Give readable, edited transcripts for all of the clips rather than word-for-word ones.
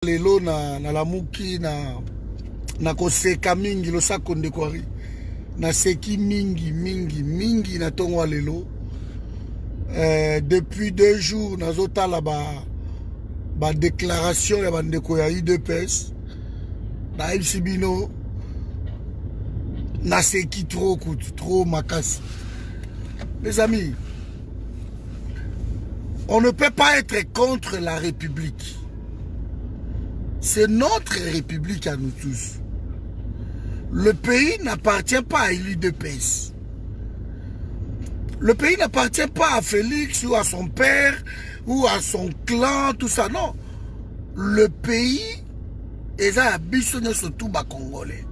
Lelo na lamuki na koseka mingi lo sakonde kwari na seki mingi na tongwa lelo depuis 2 jours nazotala ba déclaration ya bandeko ya UDPS na ibsibino na seki trop makasi. Mes amis, on ne peut pas être contre la République. C'est notre République à nous tous. Le pays n'appartient pas à l'UDPS. Le pays n'appartient pas à Félix ou à son père ou à son clan, tout ça. Non. Le pays est à Bissonne surtout bas Congolais.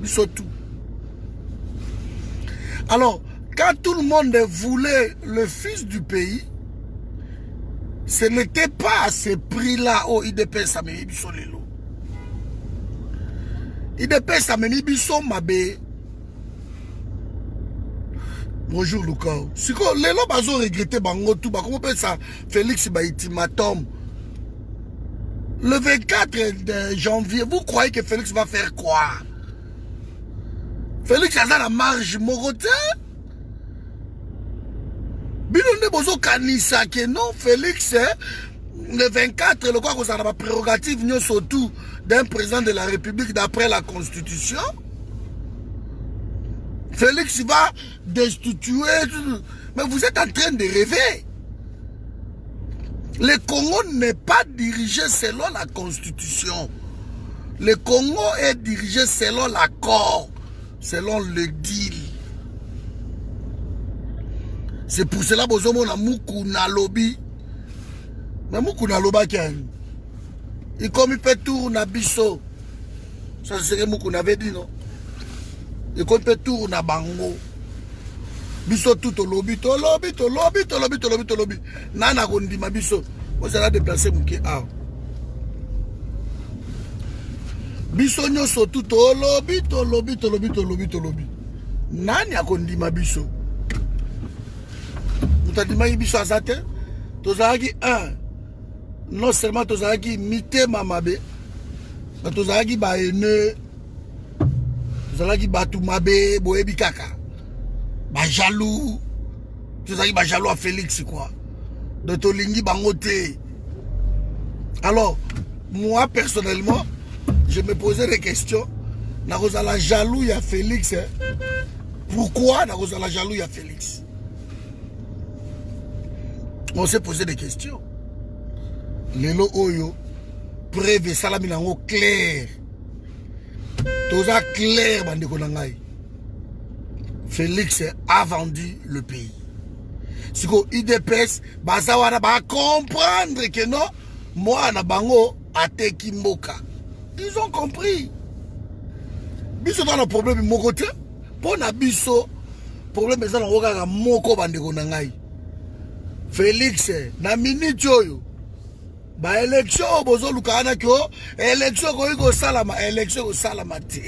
Surtout. Alors, quand tout le monde voulait le fils du pays, ce n'était pas à ce prix-là au IDPS Ameni Biso Lelo. IDPS Ameni Biso Mabe. Bonjour Lucas. Si quoi, Lelo bazo regretté bango tout, comment on peut ça? Félix ultimatum. Le 24 de janvier, vous croyez que Félix va faire quoi? Félix a la marge morote? Bilonde bozo kanisa que non, Félix, le 24, le quoi que ça a la prérogative, nous surtout d'un président de la République d'après la Constitution. Félix va destituer. Mais vous êtes en train de rêver. Le Congo n'est pas dirigé selon la Constitution. Le Congo est dirigé selon l'accord, selon le deal. C'est pour cela que nous avons Moukou na lobby. Mais Moukou na lobby, il comme il fait tour na biso. Ça serait Moukou n'avait dit non. Il comme il fait tour na bango. Biso tout au lobby, to lobby. Nana gondi ma biso. Vous allez déplacer Mouké A. Biso nyoso tout au lobby, to lobby. Nani gondi ma biso. Tadimai biso azate tozalaki non seulement tozalaki mité mamabe mais tozalaki ba ene tozalaki batu mabe boyebi kaka ba jaloux tozalaki ba jaloux à Félix quoi de tolingi bangote. Alors moi personnellement je me posais des questions na kozala jaloux ya Félix pourquoi na kozala jaloux ya Félix. On s'est posé des questions. Lelo Oyo, preuve salami nango clair. Toza clair bandeko nangai. Félix a vendu le pays. Si ko IDPS bazawana ba comprendre que non, moi na bango ateki mboka. Ils ont compris. Biso dans le problème moko te, pour na biso problème eza na okaka moko bandeko nangai. Félix, na minute oyo ba élection bozo lukana kyo élection ko salama élection ko salama te.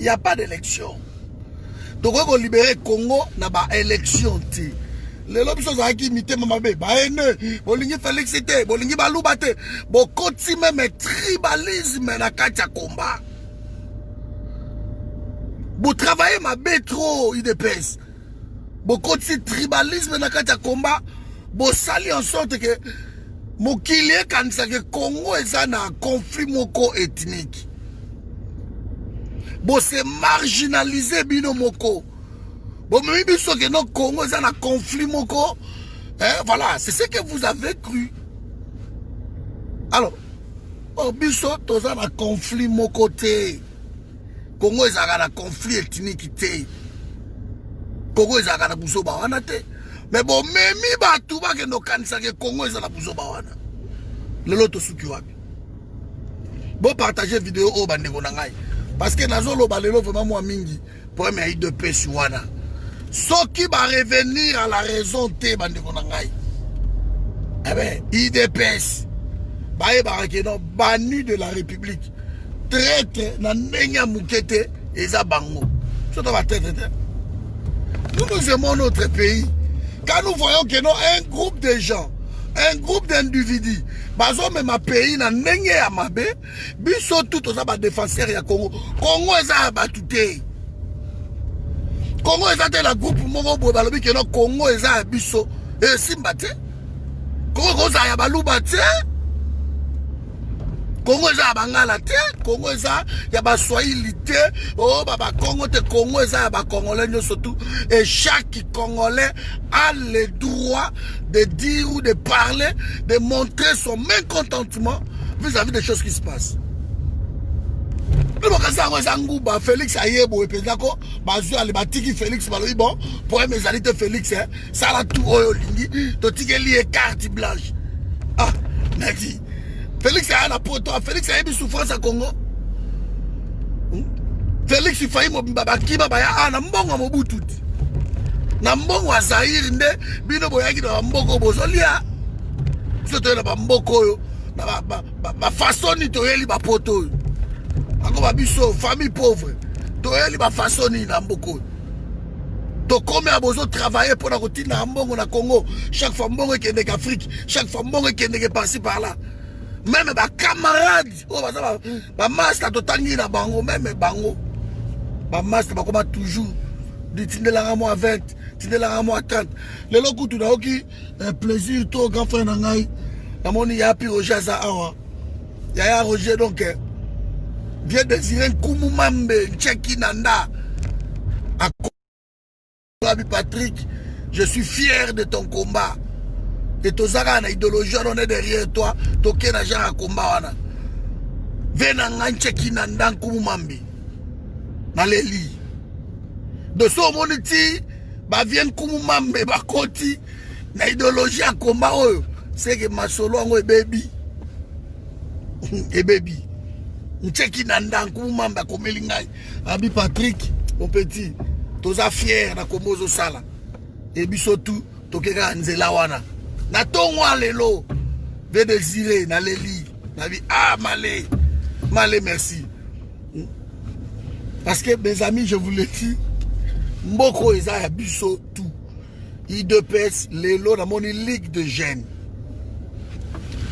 Il y a pas d'élection. Donc on libérer Congo na ba élection te. Lelo biso za ki mité mamabe ba ene bolingi Félix te bolingi baluba te bo koti même tribalisme na kati ya combat. Bo travailler ma trop IDPS. Beaucoup de tribalisme dans le combat, bon sali en sorte que mon kilé quand ça que Congo est un conflit moko ethnique. Bon c'est marginalisé bino moko. Bon même biso que non Congo est un conflit moko. Voilà, c'est ce que vous avez cru. Alors, bon biso tous un conflit moko te. Congo est un conflit ethnique te. Congo est à la bouso bawana te. Mais bon, même si tout va que nos canisa que Congo est à la bouso bawana. Le lot suki wabi. Bon, partagez vidéo au bandeko nangai. Parce que nazo lo balelo vraiment moi mingi. Pour me de pêche wana. Ce qui va revenir à la raison te bandeko nangai. Eh ben, IDPS. Baye barakeno banni de la République. Traite na nenya mukete eza bango. Ça va traiter. Nous aimons notre pays. Quand nous voyons que non, un groupe de gens un groupe d'individus bazo même pays na ndenge ya mabe biso tout oza ba défenseur ya Congo. Congo eza ba tuté. Congo eza te la groupe moko boye balobi ke no Congo eza biso e simba te. Congo eza ya baluba te. Congo eza ya bangala te. Congo eza ya baswahili te. Oh baba Congo te. Congo eza ya ba Congolais surtout. Et chaque Congolais a le droit de dire ou de parler, de montrer son mécontentement vis-à-vis des choses qui se passent. Félix Ayebo et Pedako, Bazou Alibatiki Félix Baloui, bon, pour mes alliés Félix, ça l'a tout au lingi, Totigeli et carte blanche. Ah, merci. Félix a un poto, Félix a eu souffrance à Congo. Félix il faillit m'obaki babaya ah na mbongo mobutu. Na mbongo Zaire nde bino boyaki na mboko bozolia. Soto na mboko yo na ba façon ni toyeli ba poto. Ako ba biso famille pauvre. Toyeli ba façon ni na mboko. To comme a besoin travailler pour la routine na mbongo na Congo. Chaque fois mbongo qui est d'Afrique, chaque fois mbongo qui est par-ci par là. Même ba camarades, oh ba master to tangi na bango même bango. Ba master ba comme toujours du tindela moi 20, tindela moi 30. Le loko tu na oki plaisir to grand frère na ngai. Na moni ya pi Roger za awa. Ya Roger donc vient désirer Kumumambe Tcheki Nanda. Abi Patrick, je suis fier de ton combat. Et tozaka na idéologie on est derrière toi, toke na genre combat wana. Vena ngancheki na ndanku mambi. Na leli. De so moniti ba vient kumu mambe ba koti na idéologie à combat oyo. C'est que masolo ngo e baby. E baby. Ncheki na ndanku mamba komeli ngai. Abi Patrick, mon petit, toza fier na komozo sala. Et biso tout tokeka nzela wana. Na tongwa lelo ve désiré na leli na vie ah malé merci parce que mes amis je vous le dis mboko eza ya biso tout I2PS lelo na moni ligue de jeunes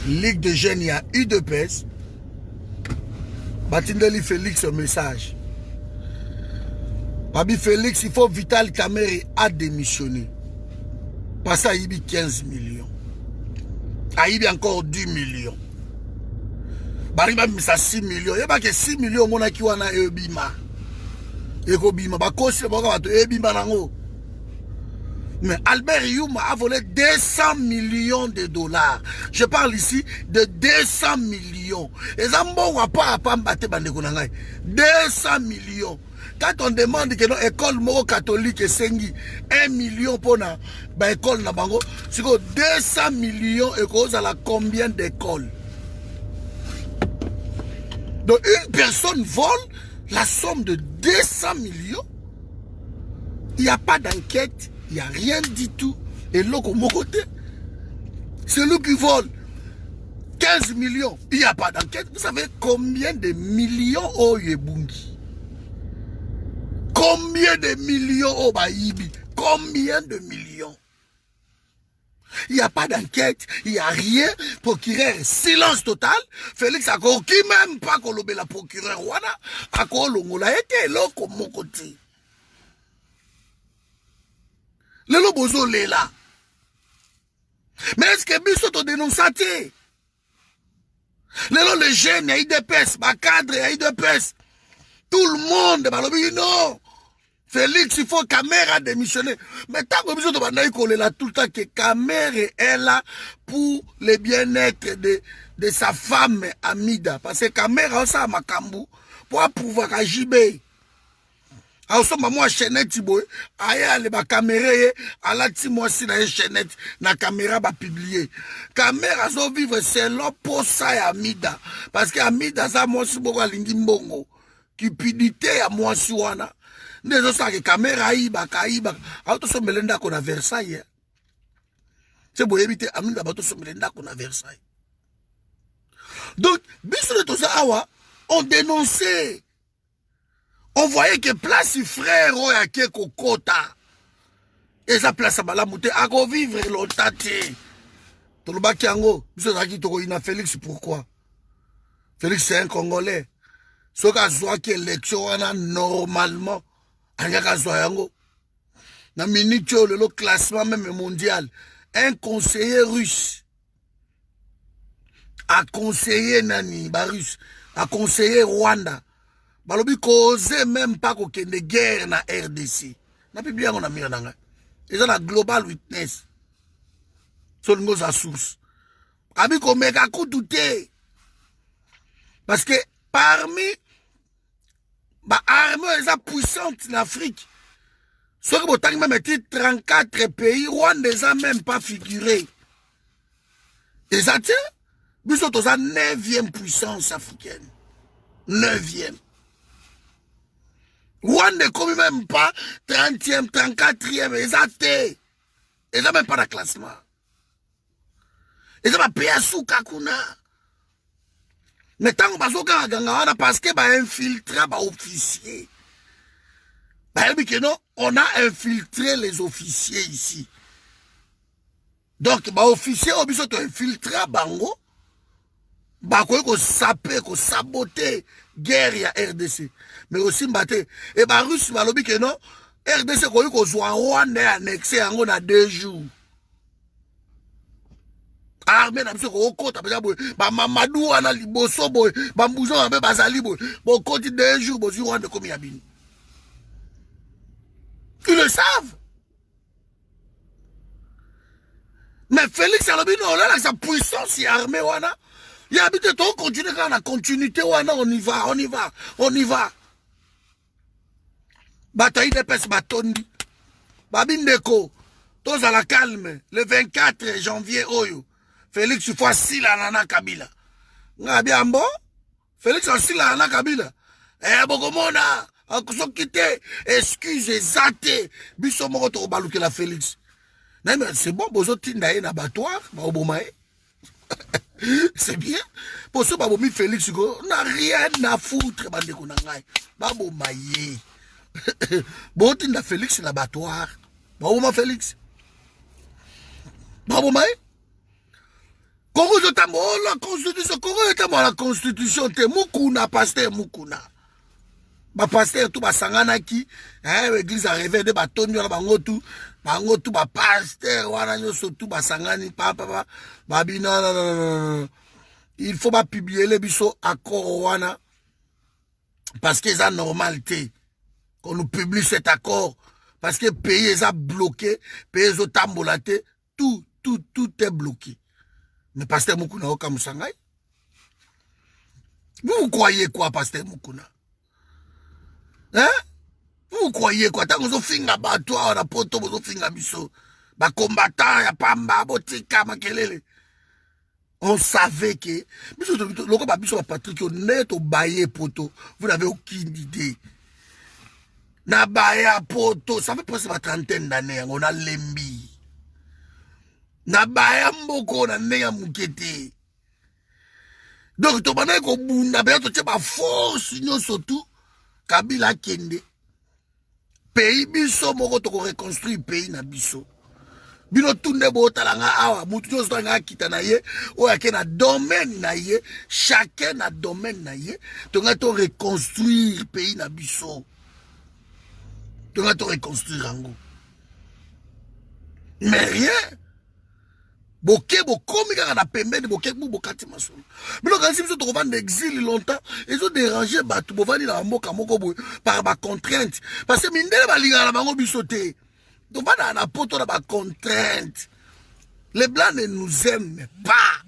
il y a I2PS batindeli Félix un message Babi Félix il faut Vital Kamerhe a démissionné parce qu'il y a 15 millions. Il y a encore 10 millions. Il y a 6 millions. Il y a 6 millions qui ont été bima. Mais Albert Youma a volé 200 millions de dollars. Je parle ici de 200 millions. Et ça m'a pas 200 millions. Quand on demande que notre école moro catholique est 1 million pour la école na bango, c'est que 200 millions et cause à la combien d'écoles? Donc une personne vole la somme de 200 millions. Il n'y a pas d'enquête, il n'y a rien du tout. Et l'autre côté, celui qui vole 15 millions, il n'y a pas d'enquête. Vous savez combien de millions au Yebungi? Combien de millions au Baïbi? Combien de millions? Il n'y a pas d'enquête, il n'y a rien. Procureur, silence total. Félix Akoro, qui même pas kolobé la procureur wana, Akoro Longola était là comme mon côté. Le lobozo l'est là. Mais est-ce que Bisso te dénonce? Les jeunes, il y a I2PS, ma cadre, il y a I2PS. Tout le monde, non. Félix, il faut Kamerhe a démissionné. Mais tant que vous avez là tout le temps que Kamerhe est là pour le bien-être de sa femme Amida. Parce que Kamerhe a ça à Makambu pour pouvoir agir. Alors, moi, chaînette, aya le ba Kamerhe, ala ti moi si na chaînette, na caméra ba publier. Kamerhe a so vivre selon pour ça et Amida. Parce que Amida, ça, moi, si beaucoup alingi mbongo. Cupidité à moi si wana. Nezo sa ke Kamerhe iba kaiba. Auto so melenda ko na Versailles. C'est beau éviter Amida bato so melenda ko na Versailles. Donc, biso de tout ça awa, on dénonçait. On voyait que place frère Oyake Kokota. Et sa place à Balamouté a vivre longtemps. Tolobaki yango, biso zaki toko ina Félix pourquoi? Félix c'est un Congolais. Ce qu'a zwa qui élection wana normalement, anga zwa yango. Na minute le classement même mondial, un conseiller russe a conseillé nani ba russe, a conseillé Rwanda. Balobi cause même pas qu'on ait des guerres na RDC. Na pi bien on a mis nanga. Ils ont la global witness. Sur le mot à source. Abi ko meka coup douté. Parce que parmi ba armée les puissantes en Afrique, ceux qui ont même 34 pays, Rwanda les a même pas figuré. Et ça tient, nous sommes la 9e puissance africaine. 9e. Rwanda ne comme même pas 30e, 34e, exacté. Ils n'ont même pas de classement. Ils n'ont pas payé à Soukakuna. Mais tant qu'on a parce que bah infiltré bah officier. Bah non, on a infiltré les officiers ici. Donc bah officier au biso to infiltré bango. Bah ko saper, ko saboter guerre ya RDC. Mais aussi mbaté et bah russe ba lobi que non, RDC ko zwa Rwanda annexé yango na 2 jours. Armée na biso ko kota ba Mamadou wana liboso boy, ba mbuzo ba bazali boy. Bon koti 2 jours bo Rwanda comme yabini. Ils le savent. Mais Félix Alobino, là, sa puissance est armée, wana. Il y a habité, on continue quand la continuité, wana, on y va, on y va, on y va. Bataille de pes batondi. Babindeko, tous à la calme, le 24 janvier, oyo. Félix, fois si la nana Kabila. Nga bien bon? Félix, si la nana Kabila. Eh, Bogomona. Excusez, zate, biso moko to baluke la Félix. Mais c'est bon, bozo tinda en abattoir, ba obomae. C'est bien. Pour ça, babomi Félix, n'a rien à foutre, bande konangai. Babomaye. Bo tinda Félix l'abattoir. Ba oboma Félix. Babomae. Congo jotambo la constitution, Congo jotambo la constitution, te mukuna, pasteur mukuna. Ba pasteur tout ba sangana ki l'église a rêvé de ba tonyo bango tout ba pasteur wana nyoso tout ba sangani papa ba bina il faut pas publier les biso accord wana parce que ça normalité qu'on nous publie cet accord parce que pays est bloqué pays est tambolaté tout est bloqué. Mais pasteur Mukuna oka musangai, vous croyez quoi pasteur Mukuna? Hein? Vous croyez quoi? Tant que vous finga battoir, on a poto, vous finga biso. Ba combattant, ya pamba, botika, makelele. On savait que, biso, loko ba biso ba Patrick, on est au baye poto. Vous n'avez aucune idée. Na baye à poto, ça fait presque ma trentaine d'années, on a lembi. Na baye mboko, on a neya mukete. Donc, tu m'as dit qu'on bunda, ben, tu as force, nous, surtout. Kabila Kende. Pays biso moko to reconstruire pays na biso. Bino tunde bo talanga awa mutu nyoso nga kita na ye o yake na domaine na ye, chacun na domaine na ye, to nga to reconstruire pays na biso. To nga to reconstruire ango. Mais rien. Boké bokomi kaka na pembeni boké bokati masolo. Bino kasi biso to vendre exil longtemps, ils ont dérangé batu bo vandi na mboka moko boy par ba contrainte parce que mindele ba linga na bango biso te. To vanda na poto na ba contrainte. Les blancs ne nous aiment pas.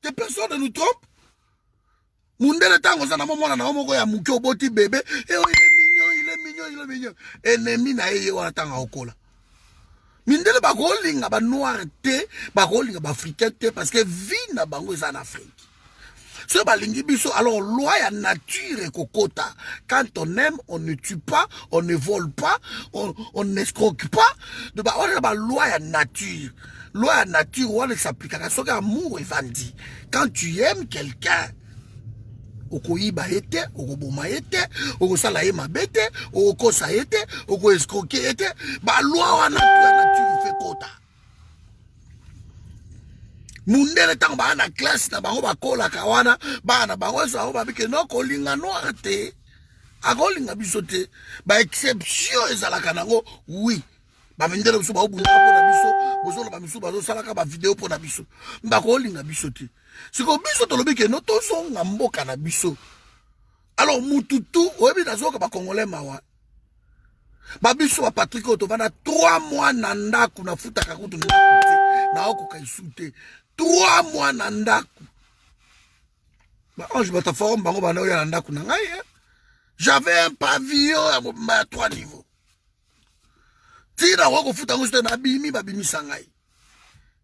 Que personne ne nous trompe. Mundele tango sana mona na moko ya muke oboti bébé et oh, il est mignon. Ennemi na ye wana tanga okola. Mindele ba golinga ba noir te, ba golinga ba africain te parce que vie na bango est en Afrique. Ce balingi biso alors loi ya nature kokota. Quand on aime, on ne tue pas, on ne vole pas, on n'escroque pas. De ba on ba loi ya nature. Loi ya nature on s'applique à ce amour et vandi. Quand tu aimes quelqu'un, okoyiba ete, okoboma ete, okosala ye mabete, okosa ete, oko escroquer ete, ba loi wana nature fait kota. mundele tango ba na classe na bango bakola kawana bana bango so ba bike no kolinga noir te akolinga biso te ba exception ezalaka nango oui ba vendele biso ba obuna pona biso bozolo ba misu bazo salaka ba vidéo pona biso ba kolinga biso te siko biso to lobike no to so ngamboka na biso alors mututu oyebi nazoka ba congolais mawa ba biso ba Patrick to bana 3 mois na ndaku na futa kakutu na okoka isute 3 mois na ndaku ba ange bata forme bango bana oya na ndaku na ngai j'avais un pavillon à 3 niveaux tira wako futa ngo na bimi ba bimi sangai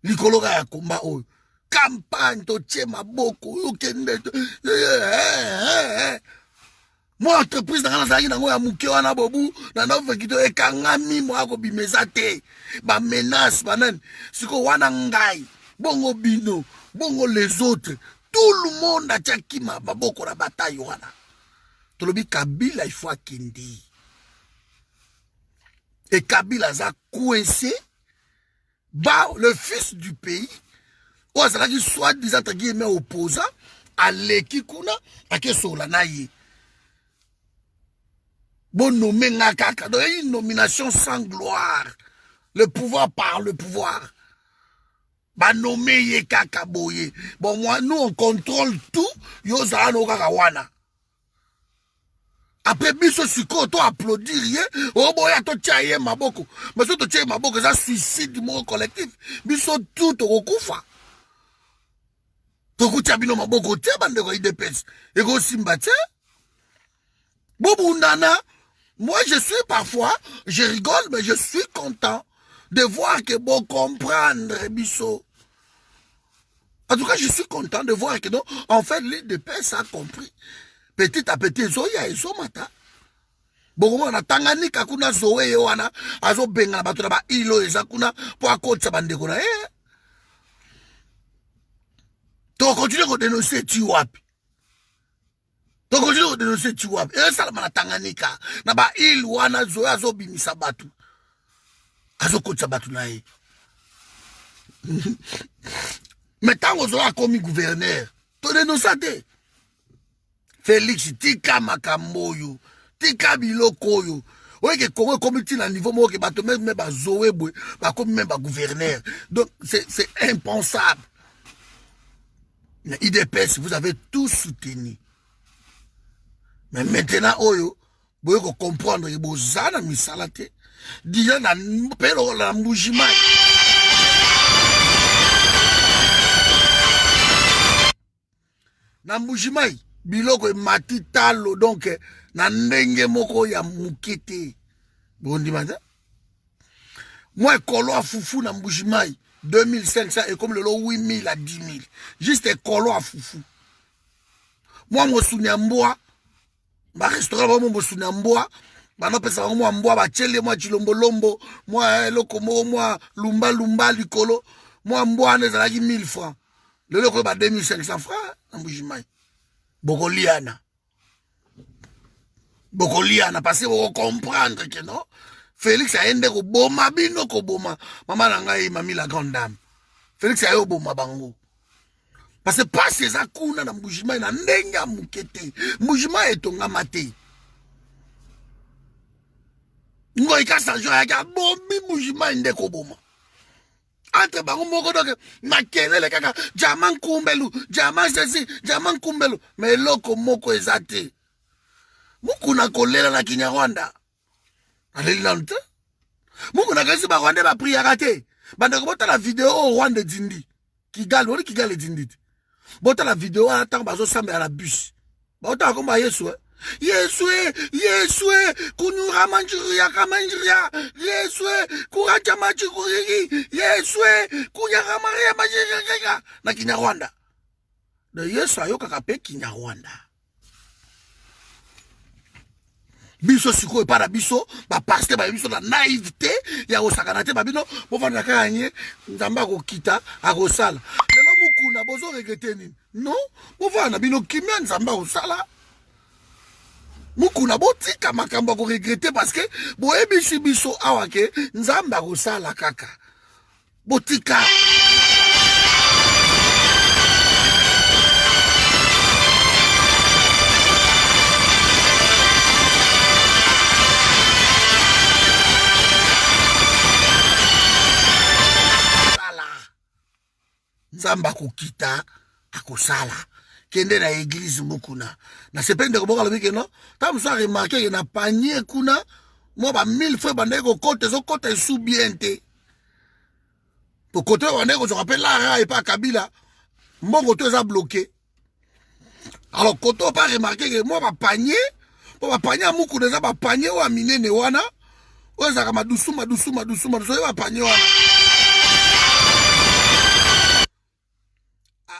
likologa ya komba oyo campagne to tchema boko okende moi entreprise dans la nango ya muke wana bobu na nove kito ekangami moi ko bimeza te ba menace banan siko wana ngai bongo bino bongo les autres tout le monde a tchakima baboko na bataille wana tolobi Kabila il faut akindi et Kabila a coincé bah le fils du pays ou ça qui soit des entre guillemets opposants à l'équikuna à que sola naïe. Bon nommé Ngakaka, donc une nomination sans gloire. Le pouvoir par le pouvoir. Bah nommé Yekaka Boye. Bon moi nous on contrôle tout. Yo zano kakawana. Après biso suko to applaudir rien. Oh boya to tchaye maboko. Mais so to tchaye maboko ça suicide du monde collectif. Biso tout to kufa. To kucha bino maboko te bande ko IDPS. Ego simba te. Bobundana. Moi, je suis parfois, je rigole, mais je suis content de voir que bon comprendre, Bisso. En tout cas, je suis content de voir que non, en fait, l'IDPS a compris. Petit à petit, Zoya et Zomata. Bon, on a Tanganyika, kuna Zoé, Yoana, Azo Benga, Batura, Ilo, et Zakuna, pour à côté, Sabandekona. Tu continues à dénoncer, tu wapi. Donc aujourd'hui on dénonce tu vois et ça la Tanganyika na ba il wana zoya zo bimisa batu azo kotsa batu nae mais tant on a comme gouverneur to dénonce te Félix tika makambo yo tika biloko yo oye que Congo comme ti na niveau mo ke batu même ba zoé boy ba comme même ba gouverneur donc c'est impensable. IDPS vous avez tout soutenu. Mais maintenant, oyo, vous pouvez comprendre que vous avez misalate. Déjà, na pelo la mbujimai. Na mbujimai, biloko e matitalo, donc, na ndenge moko ya mukete. Bon, dimanda. Moi, kolo a foufou na mbujimai, 2500 et comme le lot 8000 à 10 000. Juste kolo a foufou. Moi, mon sounyamboa, ba restaurant ba mo sunamboa ba no pesa mo amboa ba chele mo chilombolombo mo eloko mo lumba likolo mo amboa ne zalaki 1000 francs le loko ba 2500 francs ambujimai bokoliana parce que vous comprendre que non Félix a ende ko boma bino ko boma mama na ngai mami la grande dame Félix a yo boma bango. Parce que pas ces akuna na mbujima na ndenga mukete. Mbujima etonga mate. Ngo ikasa jo ya bombi mbujima ndeko boma. Entre bango moko donc makelele kaka jaman kumbelu, jaman sesi, jaman kumbelu. Mais loko moko ezate. Mukuna kolela na Kinyarwanda. Aleli lante. Mukuna kasi ba Rwanda ba priya te. Bande ko bota la vidéo au Rwanda dindi. Kigali dindi. Bota la vidéo à temps bazo sambe à la bus. Bota komba Yesu. Yesu kunyura manjiria kamanjiria. Yesu kuraja majikuri. Yesu kunyara maria majikaka na Kinyarwanda. De Yesu ayoka kape Kinyarwanda. Biso siko para biso ba pasteur ba biso la naïveté ya osakanate ba bino bo vanda kanye nzamba ko kita akosala. Na bozo regretter ni non bovana bino kimia nzamba osala mukuna botika makambo ko regretter parce que boyebishi biso awake nzamba osala kaka botika nzamba kokita akosala kende na église mukuna na sepende ko boka lobike no ta musa remarquer na panier kuna mo ba 1000 francs bande ko côté zo côté sous bien te pour côté bande ko je rappelle là et pas Kabila mbongo to za bloqué alors côté pas remarquer que moi ba panier mukuna za ba panier wa minene wana oza kama dusuma ba panier wana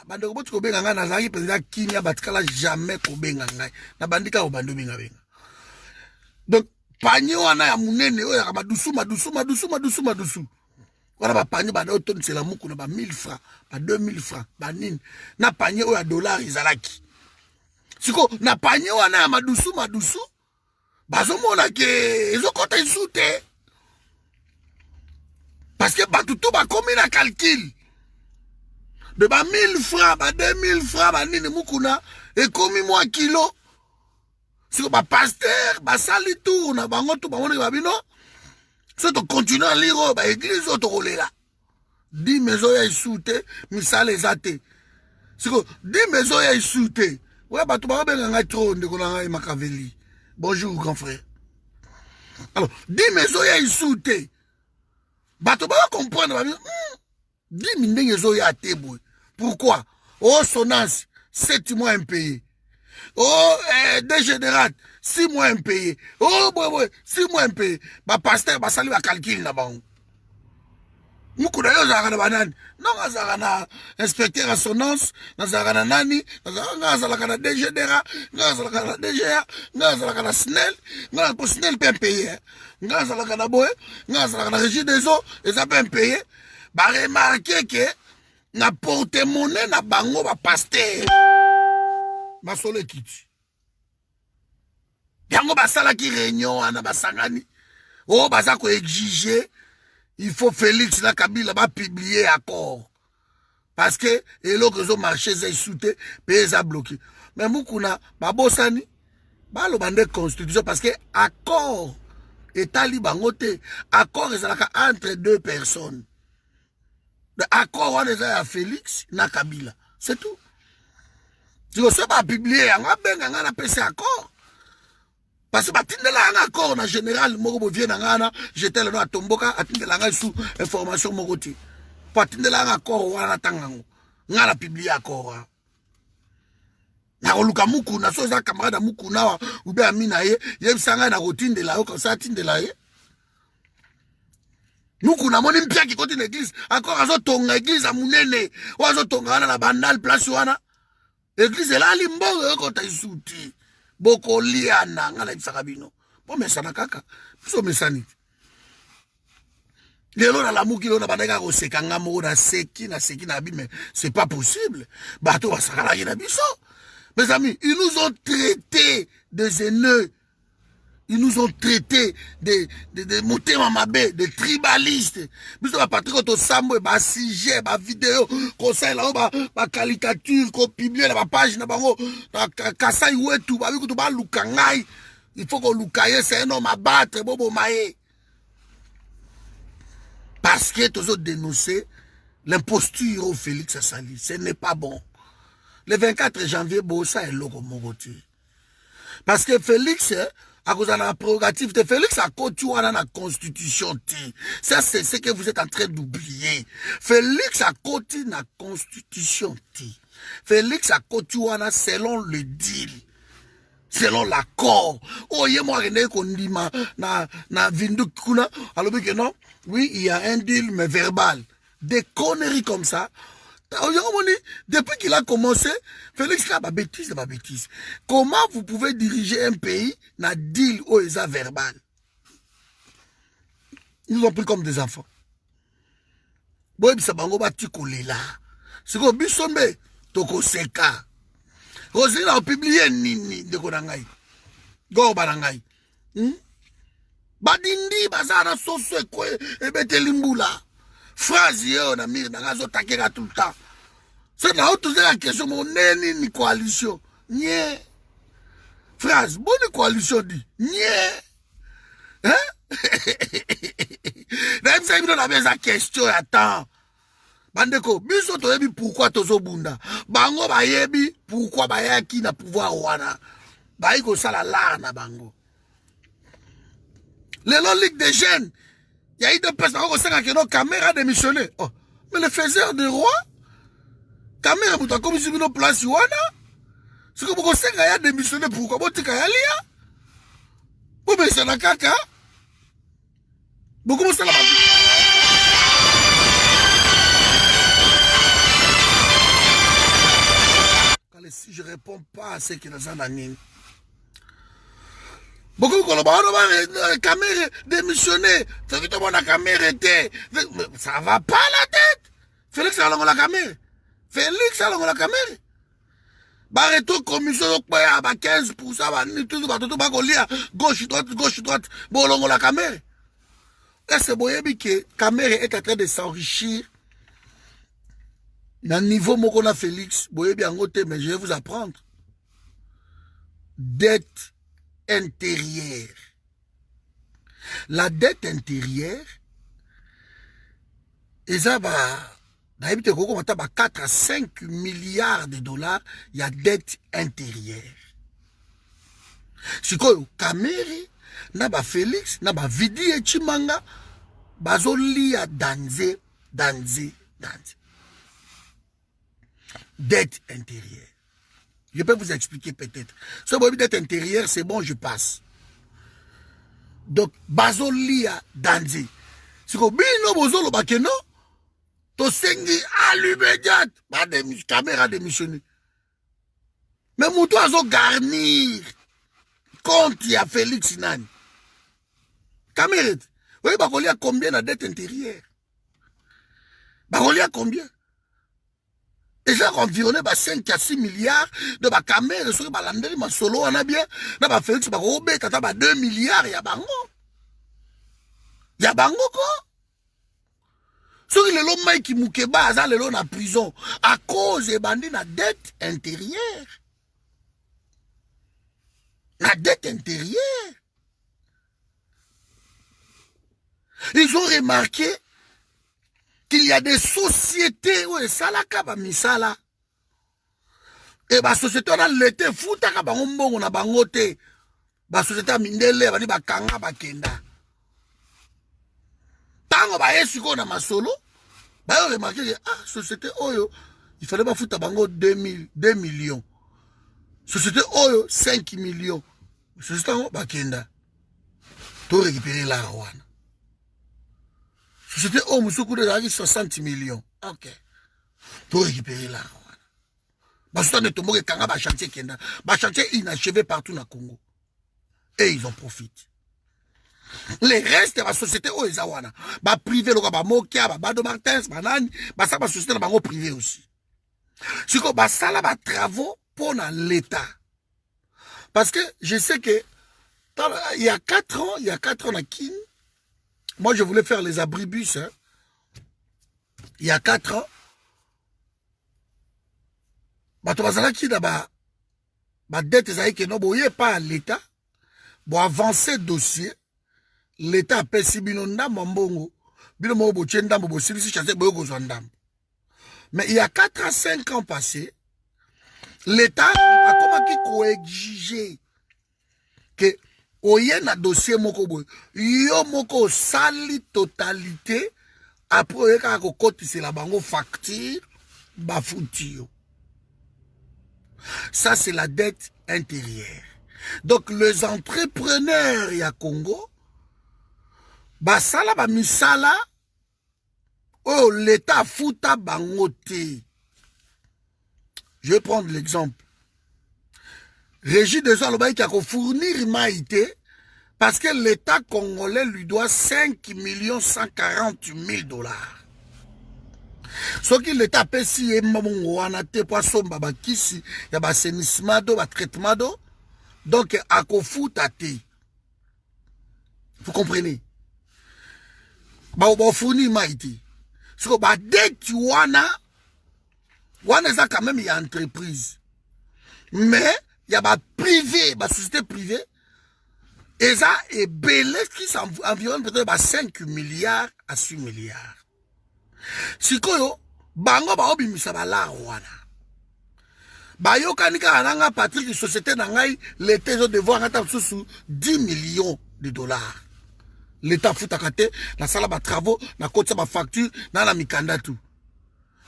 bande ko botiko benga nga nazaki penza kimia batikala jamais ko benga ngai na bandika ko bando benga donc panier wana ya munene oyo kama dusuma wana ba panier bande otonisela muku na ba 1000 francs ba 2000 francs ba nini na panier oyo ya dollar izalaki siko na panier wana ya madusu bazomona ke ezokota isute parce que batutu bakomi na calcul de ba 1000 francs ba 2000 francs ba nini mukuna ekomi mwa kilo siko ba pasteur basali tour na bango to bamona ba bino so to continue à lire ba église to kolela di mezo ya isute misale zate siko di mezo ya isute ouais batu ba benga ngai trop ndeko na ngai Makaveli bonjour grand frère alors di mezo ya isute batu ba comprendre ba di mindenge zo ya tebo pourquoi oh sonance 7 mois impayé oh dégénérate 6 mois impayé oh boy 6 mois impayé ba pasteur ba sali ba calcul na bango muku na yo zaka na banani non zaka na inspecteur à sonance na zaka na nani na zaka na dégénérat na zaka na DGA na zaka na SNEL na ko SNEL pas impayé na zaka na boy na zaka na régie des eaux et ça pas impayé ba remarquer que na porte-monnaie na bango ba pasteur ba solo kiti yango ba sala ki réunion ana ba sangani oh baza ko exiger il faut Félix na Kabila ba publier accord parce que elo que zo marché za souté pays za bloqué mais mukuna ba bosani ba lo bande constitution parce que accord etali bango te accord ezalaka entre deux personnes. Accord on est à Félix na Kabila, c'est tout. Tu ne pas publier un PC accord. Parce que batindela un accord en général, moko vient ngana, j'étais là à Tomboka, atindela nga sous information mokoti. Patindela un accord wana tangango. Ngana publier accord. Na oluka muku na soza camarade muku na ou bien amina ye, yebsanga na rotindela yo comme ça tindela ye. Nous kuna moni mpia ki kote l'église encore azo tonga église a munene wazo tonga na bandal place wana église la limbo ko ta isuti boko liana ngala bisaka bino po mesana kaka so mesani lelo na la muki na bandaka ko sekanga mo na seki na bime c'est pas possible bato basakala na biso mes amis ils nous ont traités de haineux. Ils nous ont traités de Motema Mabe, de tribalistes. Nous avons participé au sambo, ba sujet, ba vidéo, conseil là, ba caricature, ko publier la page na bango, kasai wetu, ba biku to ba lukangai. Il faut qu'on lukaye, c'est un homme à battre, bobo maé. Parce que tous autres dénoncé l'imposture au Félix Sali, ce n'est pas bon. Le 24 janvier, ça est logo mogoti. Parce que Félix à cause de la prérogative de Félix a continué dans la constitution. Ça, c'est ce que vous êtes en train d'oublier. Félix a continué dans la constitution. Félix a continué selon le deal. Selon l'accord. Oh, il y a moi qu'on dit na vindu kuna. Alors que non, oui, il y a un deal, mais verbal. Des conneries comme ça. Depuis qu'il a commencé, Félix a bêtise. Comment vous pouvez diriger un pays na deal ou esa verbal? Ils nous ont pris comme des enfants. Boy bisabango bati kolela. Siko bisombe toko seka. Rosine a publié nini de konangai. Go banangai. Badindi bazara soso kwe ebete limbula. Phrase yo na mire na zo takeka tout le temps. C'est là où tu as la question mon ni coalition. Nye. Phrase bonne coalition dit. Nye. Hein? Même ça il donne la question attends. Bandeko, biso toyebi pourquoi tozo bunda. Bango bayebi pourquoi bayaki na pouvoir wana. Baiko sala l'art na bango. Le Ligue des jeunes. Il y a eu deux personnes qui ont caméra démissionné. Oh. Mais le faiseur de roi, caméra pour comme si vous place wana. C'est que vous avez démissionné pourquoi vous avez lia. Vous avez fait la caca. Vous commencez la si je ne réponds pas à ce qui nous en anime. Beaucoup de caméra démissionné. Ça veut dire que la caméra était. Ça va pas la tête. Félix a la caméra. Félix a la caméra. Barreto commission 15%. Gauche, droite. Bon, la caméra. Là, c'est bon, que la caméra est en train de s'enrichir. Dans le niveau Mokona Félix, mais je vais vous apprendre. Dette intérieure. La dette intérieure, et ça va, 4 à 5 milliards de dollars, il y a dette intérieure. C'est quoi, Kameri, Naba Félix, Naba Vidi et Chimanga, Bazoli a danser. Dette intérieure. Je peux vous expliquer peut-être. Ce que dette intérieure, c'est bon, je passe. Donc, Bazolia Danzi. C'est que Bino Bozolo Bakeno, to sengi à l'immédiat, caméra démissionné. Mais Moutou a garnir compte il y a Félix Nani. Caméra. Vous voyez, Bakolia combien de dette intérieure? Bakolia combien? Et j'ai environné 5 à 6 milliards de ma caméra, sur ma landelle, ma solo, on a bien, dans ma Félix, ma robé, tata, 2 milliards, il y a bango. Il y a bango, quoi. Sur les lots qui moukeba, à les lots en prison, à cause des bandits, la dette intérieure. La dette intérieure. Ils ont remarqué qu'il y a des sociétés où ça la kaba misala et ba société on a l'été futa kaba ngombongo na bangote ba société mindele ba ni ba kanga ba kenda tango ba esiko na masolo ba yo remarqué que ah société oyo il fallait ba futa bango 2 millions société oyo 5 millions société ba kenda to récupérer l'argent. C'était au Moussoukou de 60 millions. Ok. Pour récupérer l'argent. Basuta ne tombe que Kanga chantier Kenda. Chantier inachevé partout dans Congo. Et ils en profitent. Les restes de la société au Ezawana. Privé, le Mokia, Bado Martins, Banane, ça va société dans privé aussi. C'est que ça là, travaux pour l'État. Parce que je sais que il y a 4 ans à Kin, moi, je voulais faire les abribus. Hein. Il y a 4 ans. Qui d'abord, ma dette est que non, pas à l'État. Bon, avancer dossier. L'État a payé Sibinonda, Mambongo. Mais il y a 4 à 5 ans passés, l'État a comment exigé que oye na dossier moko boy yo moko sali totalité après ka ko kotisi la bango facture bafuti yo. Ça c'est la dette intérieure. Donc les entrepreneurs ya Congo basala ba misala oh l'État futa bango te. Je vais prendre l'exemple. Régie des Alobaï qui a fournir Maïté parce que l'État congolais lui doit 5 140 000 dollars. Ce qui l'État paie si et mamongoanate poisson babakisi, y a bassainissement d'eau, traitement d'eau. Donc, à kofutate. Vous comprenez? Ba fournir Maïté. Ce que ba dette wana ça quand même y a entreprise. Mais il y a des privés, des sociétés privées, et ça est belé qui s'environne peut-être 5 milliards à 6 milliards. Si bango baobimisa balare wana bayokani kaka nanga Patrick société na ngai l'état ezo devoir ngata susu 10 millions de dollars l'état futaka te na sala ba travaux na kotsa ba facture na mikanda tout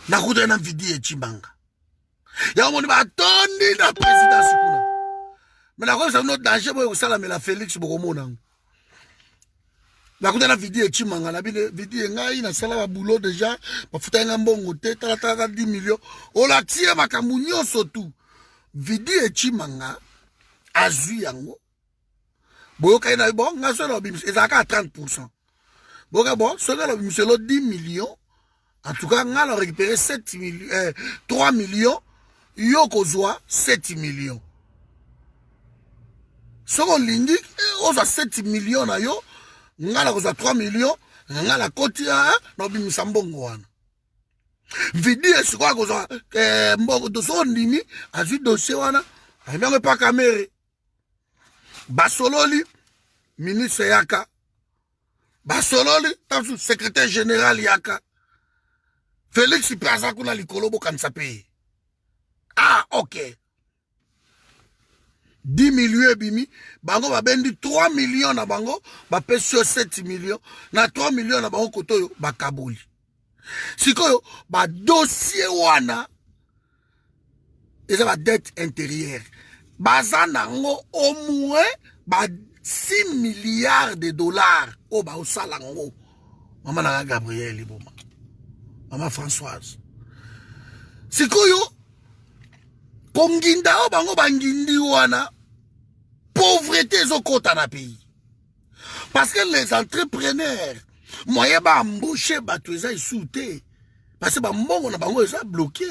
na kuta na vidi echibanga ya moni ba tondi na présidence kuna mais na kosa no danger boyo kosala mela Félix bokomona na kuta na vidi echimanga na bine vidi ngai na sala ba boulot déjà ba futa nga mbongo te tala 10 millions ola tie makambu nyonso tout vidi echimanga azui yango boyoka ina bon nga so na bimis ezaka 30%. Boka bon so na bimis lo 10 millions. En tout cas, nga la récupéré 3 millions. Yo kozwa 7 millions. Soko lingi oza 7 millions na yo, nga la kozwa 3 millions, nga la koti na bimisa mbongo wana. Vidi esikwa kozwa mbongo doso ndimi azwi dossier wana, ayango pa kamere. Basololi ministre yaka. Basololi tasu secrétaire général yaka. Félix Plaza kuna likolo bokanisa pe. Ah, ok. 10 millions ebimi, bango babendi 3 millions na bango, bapesio 7 millions, na 3 millions na bango kotoyo bakaboli. Sikoyo, ba dossier wana, eza ba dette intérieure. Baza nango au moins ba 6 milliards de dollars o ba osala ngo. Mama na Gabriel Iboma. Mama Françoise. Sikoyo, konginda o bango bangindi wana, pauvreté zo kota na pays. Parce que les entrepreneurs, moyen ba embaucher bato eza isouté. Parce que ba mbongo na bango eza bloqué.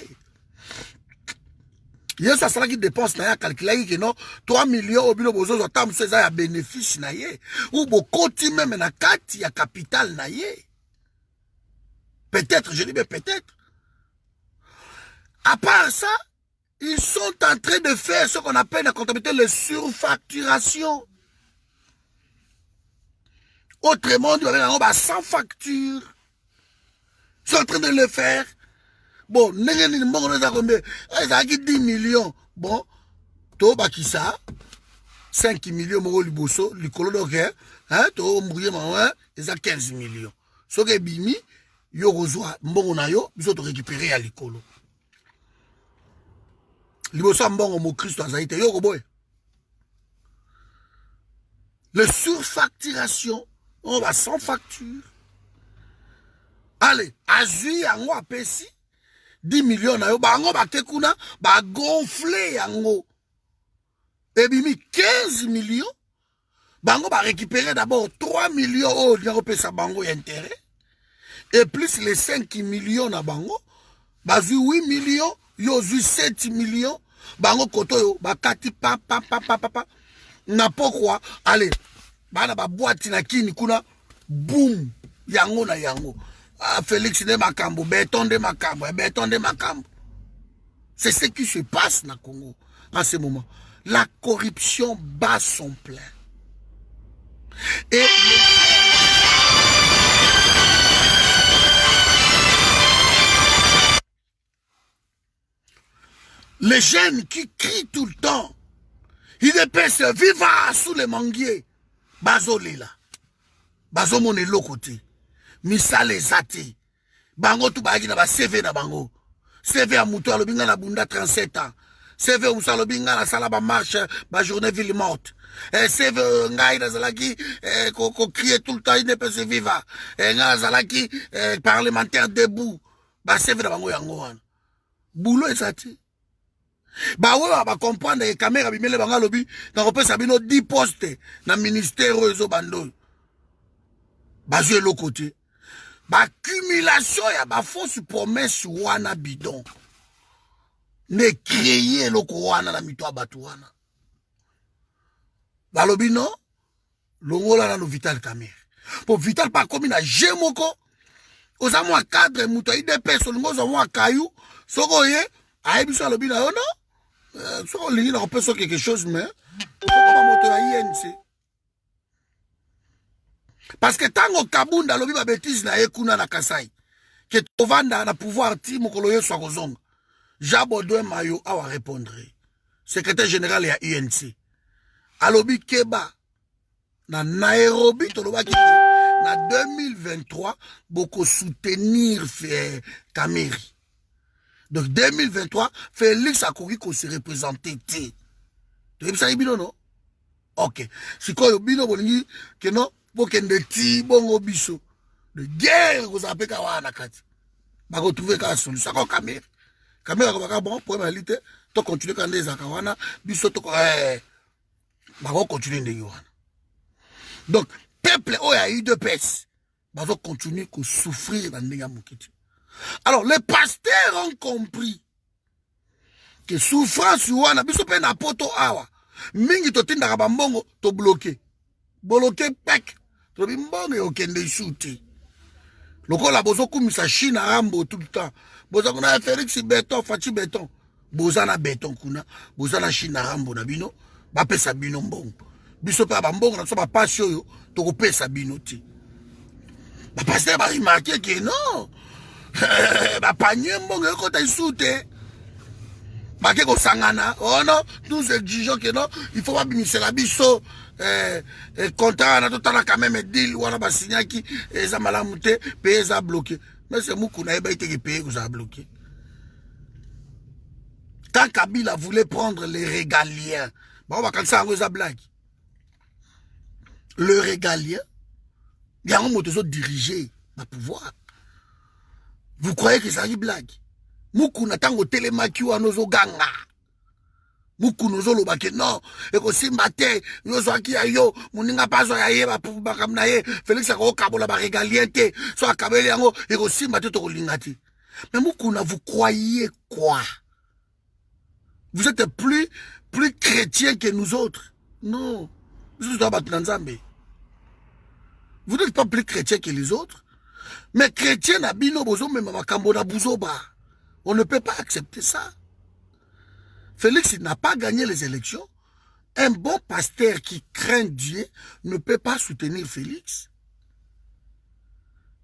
Yes, ça sera qui dépense na ya calculer que non 3 millions au bilo bozo tam ça ya bénéfice na ye ou bokoti même na kati ya capital na ye. Peut-être, je dis mais peut-être. À part ça, ils sont en train de faire ce qu'on appelle la comptabilité les surfacturations. Autrement, tu vas avoir sans facture. Ils sont en train de le faire. Bon, ils ont 10 millions. Bon, to bakisa 5 millions moko liboso, likolo doke, hein, to mouye mawa, ils ont 15 millions. So ke bimi, yo rozwa mbongo na yo, biso to récupérer à likolo. Liboso mbongo mo Christo azaite yo koboy. Le surfacturation, on va sans facture. Allez, azui yango apesi 10 millions na yo, bango bakekuna, ba gonfler yango. Ebimi 15 millions, bango ba récupérer d'abord 3 millions oh, yango pesa bango intérêt. Et plus les 5 millions na bango, bazui 8 millions, yo zui 7 millions, bango koto yo, bakati pa. Na pourquoi, allez, bana ba boîte na kini kuna, boum, yango na yango. Ah, Félix de Makambo, béton de Makambo, béton de Makambo. C'est ce qui se passe na Congo en ce moment. La corruption bat son plein. Et les jeunes qui crient tout le temps, ils dépêchent viva sous les manguiers. Bazo lila. Bazo mone lokote. Misale zate. Bango tu bagi na ba CV na bango. CV a muto alobinga na bunda 37 ans. CV usalobinga na sala ba marche, ba journée ville morte. CV ngai na zalaki ko crier tout le temps il ne peut se vivre. Nga zalaki parlementaire debout. Ba CV na bango yango wana. Boulot ezate. Ba ouais ba comprendre que caméra bimele banga lobi na kopesa bino 10 postes na ministère ezo bando. Ba jouer l'autre côté. Ba accumulation ya ba fausse promesse wana bidon. Ne créer loko wana na mito abatu wana. Ba lobi non longola na lo Vital Kamerhe. Pour Vital pas comme na jemoko oza mwa cadre muto IDP so ngozo mwa kayu soko ye aibiso lobi na yo non. So lingi na kopesa quelque chose mais comment moto ya INC. Parce que tango Kabunda lobi ba bêtise na ye kuna na Kasai. que tovanda na pouvoir ti mokolo yo soit kozonga. Jabodwe Mayo awa répondre. Secrétaire général ya UNC. Alobi Keba na Nairobi tolobaki na 2023 beaucoup soutenir Kameri. Donc 2023 Félix Akoki ko se représenter ti. Tu sais bino non? OK. Sikoyo bino bolingi que non bokende ti bongo biso. De guerre vous appelez kawana kati. Ba ko trouver ka solution ko Kameri. Kamera ko bon pour réalité to continuer quand les akawana biso to ba ko continuer ndenge wana. Donc peuple o ya eu de pèse ba va continuer ko souffrir dans ndenge mokiti. Alors les pasteurs ont compris que souffrance wana biso pe na poto awa mingi to tinda ba mbongo to bloquer pek to bimbongo okende shooter. Lokola bozo kumisa Chine Rambo tout le temps. Boza kuna Félix béton, Fati béton. Boza na béton kuna, boza na Chine Rambo na bino, ba pesa bino mbongo. Biso pa ba mbongo na so ba passion yo, to ko pesa bino ti. Ba pasteur ba remarquer que non. Ba panier mbongo ko ta soute. Ba ke ko sangana. Oh non, nous exigeons que non, il faut pas bimisa la biso. Contrat na totala quand même deal wana ba signaki eza malamu te paye za bloqué mais c'est muku na eba été payé vous a bloqué. Quand Kabila voulait prendre les régaliens bon va quand ça ngoza blague le régalien il y a un mot de diriger ma pouvoir. Vous croyez que ça y blague muku na tango telemaki wa nozo ganga muku nozo lobake non eko simba te yozo aki ayo muninga paso ya ye ba kamna ye Félix ako kabola ba régalien te so akabeli yango eko simba te to kolinga te. Mais muku na vous croyez quoi? Vous êtes plus chrétiens que nous autres? Non. Vous n'êtes pas plus chrétiens que les autres. Mais chrétiens na bino bozo même makambo na buzoba. On ne peut pas accepter ça. Félix n'a pas gagné les élections. Un bon pasteur qui craint Dieu ne peut pas soutenir Félix.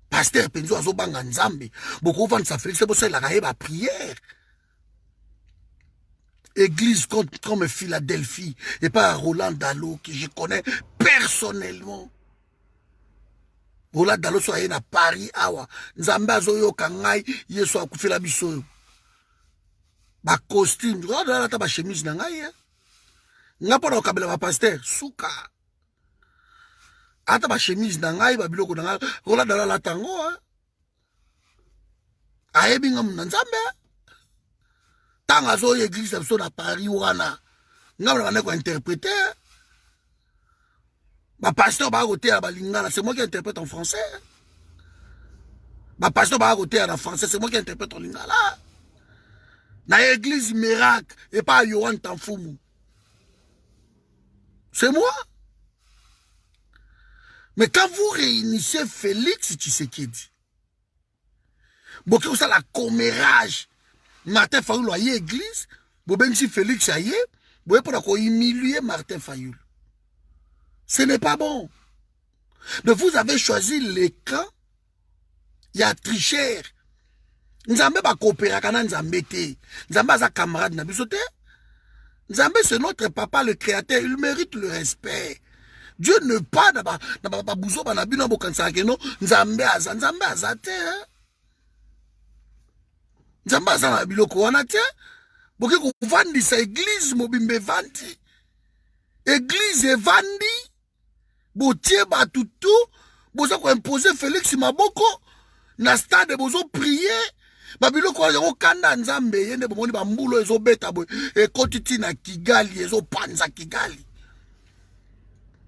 Pasteur Penzo Azobanga Nzambe. Beaucoup vont sa Félix, c'est pour ça qu'il a la prière. Église comme Philadelphie et pas Roland Dalo que je connais personnellement. Roland Dalo soit à Paris awa. Nzambe azoyo kangai yeso akufela biso. Ba costume, regarde ta chemise na ngai. Nga pona okabela ba pasteur suka. Ata ba chemise na ngai ba biloko na ngai, rola dala la tango. Ayebi nga mna Nzambe. Tanga zo église so na Paris wana. Nga mna ko interpréter. Ba pasteur ba côté à ba lingala, c'est moi qui interprète en français. Ba pasteur ba côté en français, c'est moi qui interprète en lingala. Na église miracle et pas Yohan Tanfumu. C'est moi. Mais quand vous réunissez Félix Tshisekedi, vous ça la commérage, Martin Fayoul a église, vous ben si Félix a yé, vous pouvez pas humilier Martin Fayoul. Ce n'est pas bon. Mais vous avez choisi les camps, il y a tricheur. Nzambe ba coopérer kana Nzambe te. Nzambe za camarade na biso te. Nzambe c'est notre papa le créateur, il mérite le respect. Dieu ne pas na ba buzo ba na bino bo kansa ke no Nzambe aza te. Nzambe aza na biloko wana te. Boke ko vandi sa église mobimbe vandi. Église evandi. Botie ba tutu, boza ko imposer Félix Maboko na stade bozo prier. Babilo kwa yango kanda Nzambe yende bomoni ba mbulo ezo beta boy e kotiti na Kigali ezo panza Kigali.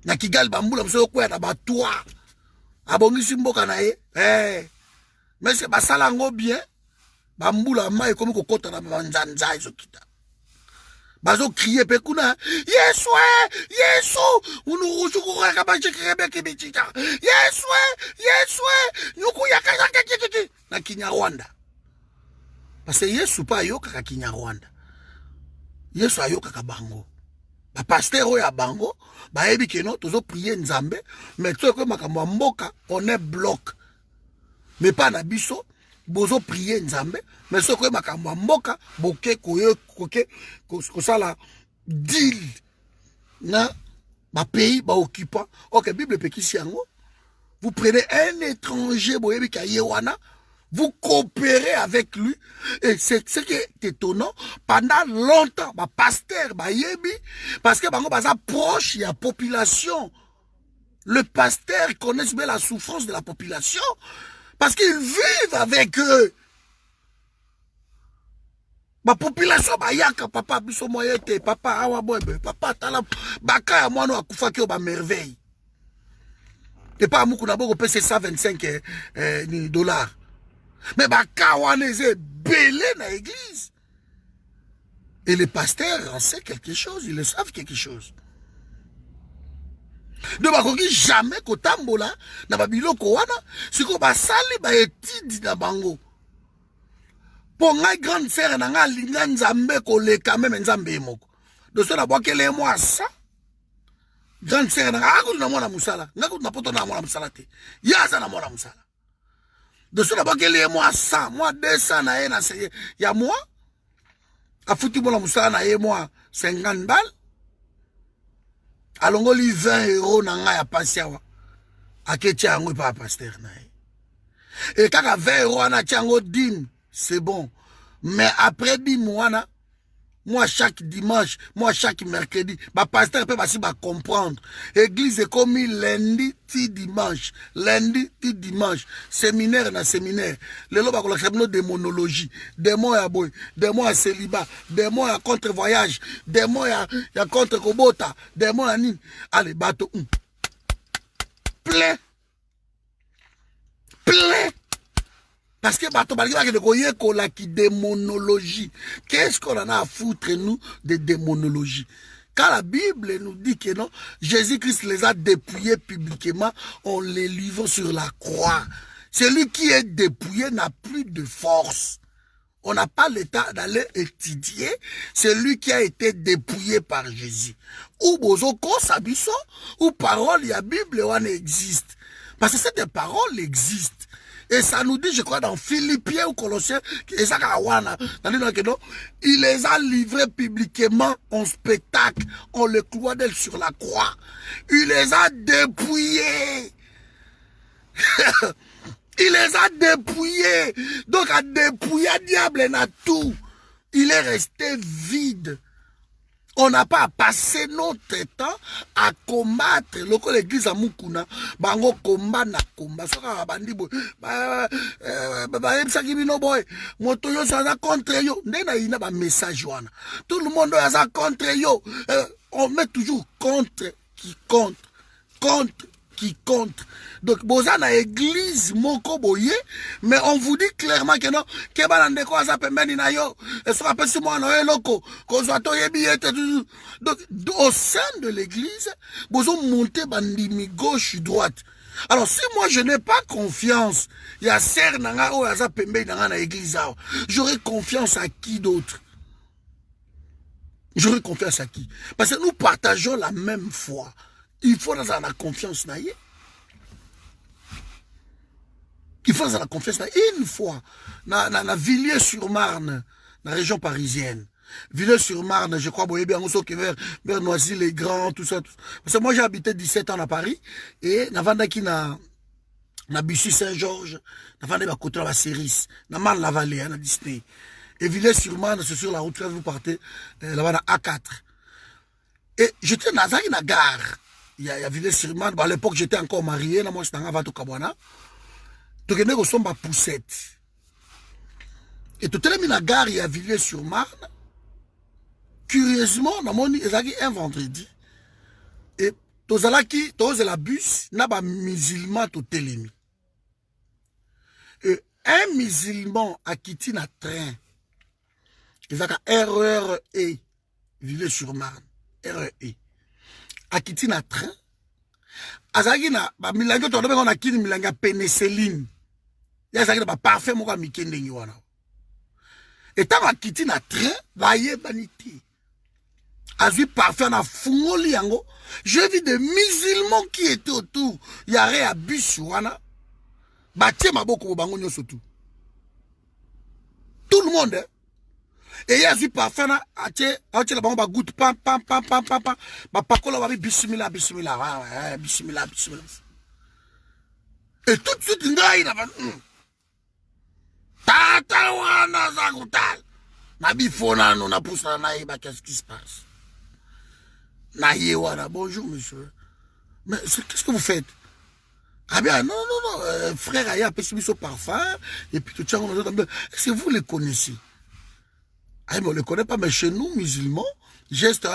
Na Kigali ba mbulo mso kwa na batwa. Abongisi mboka na ye. Mais c'est basala ngo bien. Ba mbula mai komi ko kota na banzanza ezo kita. Bazo crier pe kuna Yesu Yesu unuruju ko ka ba chikebe kibichika. Yesu nyuku yakaka na Kinyarwanda. Parce que Yesu pas yoka ka Kinyarwanda. Yesu ayoka ka bango. Ba pasteur oya bango, ba ebi keno tozo prier Nzambe, mais to ko makambo mboka on est bloc. Mais pas na biso, bozo prier nzambe mais soko makambo mboka boke koke kosala deal na ba pays ba occupant. OK, Bible pekisi yango. Vous prenez un étranger boyebi ka yewana, vous coopérez avec lui et c'est ce qui est étonnant pendant longtemps ba pasteur ba yebi parce que bango baza proche ya population. Le pasteur connaît bien la souffrance de la population parce qu'ils vivent avec eux. Ma population ba yaka papa biso moyete papa awa boybe papa tala baka ya mwana akufa ki ba merveille. Et pas moukou na boko pese 125 dollars. Mais baka wana eze belé na église. Et les pasteurs en savent quelque chose, ils le savent quelque chose. De bakoki jamais kotambola na babiloko wana siko basali ba étude na bango. Pour nga grande sœur na nga linga nzambe koleka même nzambe moko. De cela boakele moi ça. Grande sœur na nga na mwana musala. Nga na poto na mwana musala te. Yaza na mwana musala. De cela boakele moi 100, moi 200 na ye na seye. Ya moi afuti mwana musala na ye moi 50 balles. Alongoli 20 € na nga ya pasiawa. Aketi yango pa pasteur na ye. Et kaka 20 € na tiango dîme, c'est bon. Mais après 10 mois, moi chaque dimanche, moi chaque mercredi, ma pasteur peut passer à comprendre. Église est comme lundi, ti dimanche. Lundi, ti dimanche. Séminaire na séminaire. Le loba qu'on a des monologies. Des mots à boy, des mots à célibat, des mots à contre-voyage, des mots à contre-kobota, des mots à nini. Allez, bateau. Plein. Plein. Parce que bateau, qui démonologie. Qu'est-ce qu'on en a à foutre, nous, de démonologie? Quand la Bible nous dit que non, Jésus-Christ les a dépouillés publiquement, on les livre sur la croix. Celui qui est dépouillé n'a plus de force. On n'a pas le temps d'aller étudier celui qui a été dépouillé par Jésus. Ou bozoko sabiso, ou parole, il y a Bible, on existe. Parce que cette parole existe. Et ça nous dit, je crois, dans Philippiens ou Colossiens, il les a livrés publiquement en spectacle. On le cloisonne sur la croix. Il les a dépouillés. Il les a dépouillés. Donc, à dépouiller, diable, il a tout. Il est resté vide. On n'a pas passé notre temps à combattre. Loko l'église à Mukuna, bango combat na combat. Soka bandi boy, boy, motoyo sa contre yo. Ndena ina ba message wana. Tout le monde a contre yo. On met toujours contre qui contre, contre qui contre. Donc, boza na église moko boye, mais on vous dit clairement que non, que balande ko za pembeni na yo, et so rappelle moi no eloko, ko zo to yebi ete. Donc, au sein de l'église, bozo monter bandimi gauche droite. Alors, si moi je n'ai pas confiance, il y a ser nanga o za pembeni nanga na église, j'aurai confiance à qui d'autre? J'aurai confiance à qui? Parce que nous partageons la même foi. Il faut dans la confiance na ye. Il faut dans la confiance na une fois. Na Villiers-sur-Marne, la région parisienne. Villiers-sur-Marne, je crois, boye bien, vers Noisy-les-Grands, tout ça. Parce que moi, j'ai habité 17 ans à Paris. Et, navandaki na Bissy Saint-Georges, navandaki à côté de la Céris, na Marne-la-Vallée, na Disney. Et Villiers-sur-Marne, c'est sur la route, vous partez, là-bas, à A4. Et j'étais dans la gare. Il y a Villiers-sur-Marne. À l'époque, j'étais encore marié. Moi, j'étais en Vato Kabwana. Donc, il y a une poussette. Et tout à l'heure, la gare, il y a Villiers-sur-Marne. Curieusement, il y a un vendredi. Et tout la bus, il y a un musulman tout télémi. Et un musulman a quitté un train. Il y a un REE. Villiers-sur-Marne. REE. A quitté un train. Azaki na ba milango to dobe na kini milanga pénicilline. Ya zaki na ba parfum mo ka mikende ngi wana. Et tant a quitté na train, ba yebaniti. Azui parfum na fungoli yango. J'ai vu des musulmans qui étaient autour. Yare à bus wana. Ba tie maboko bango nyoso tout. Tout le monde, hein. Et il y a vu parfum, la banque, goutte, pam, pakola, bismillah. Et tout de suite, il y a Tata wana zagutal. Nabifona no na pousse na qu'est-ce qui se passe? Naïwana, bonjour monsieur. Mais qu'est-ce que vous faites? Ah bien, non, frère, il y a un peu de parfum, et puis tout ça, est-ce que vous les connaissez? Ah, mais on ne les connaît pas, mais chez nous, musulmans, geste,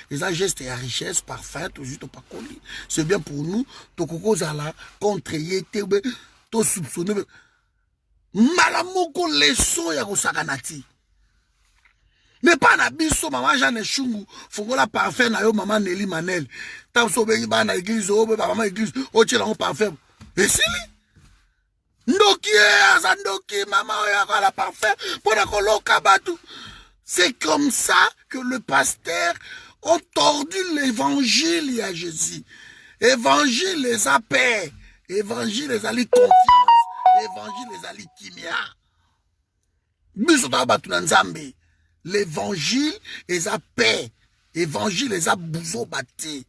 ils ont geste et richesse, parfum, tout juste pas connu. C'est bien pour nous, tout la contre yété, tout soupçonné. Malamoko leçon ya kosakanati. Mais pas na biso maman Jeanne Chungu, fongola parfum na yo maman Nelly Manel. Ta so bengi ba na église o ba maman église o tshela ngo parfum. Et si ndoki azandoki maman ya la parfum pona koloka batu. C'est comme ça que le pasteur a tordu l'évangile à Jésus. Évangile les a paix, évangile les a li confiance. L'évangile les a li kimia. Biso ta batu na Nzambe. L'évangile les a paix. Évangile les a bouzo bâti.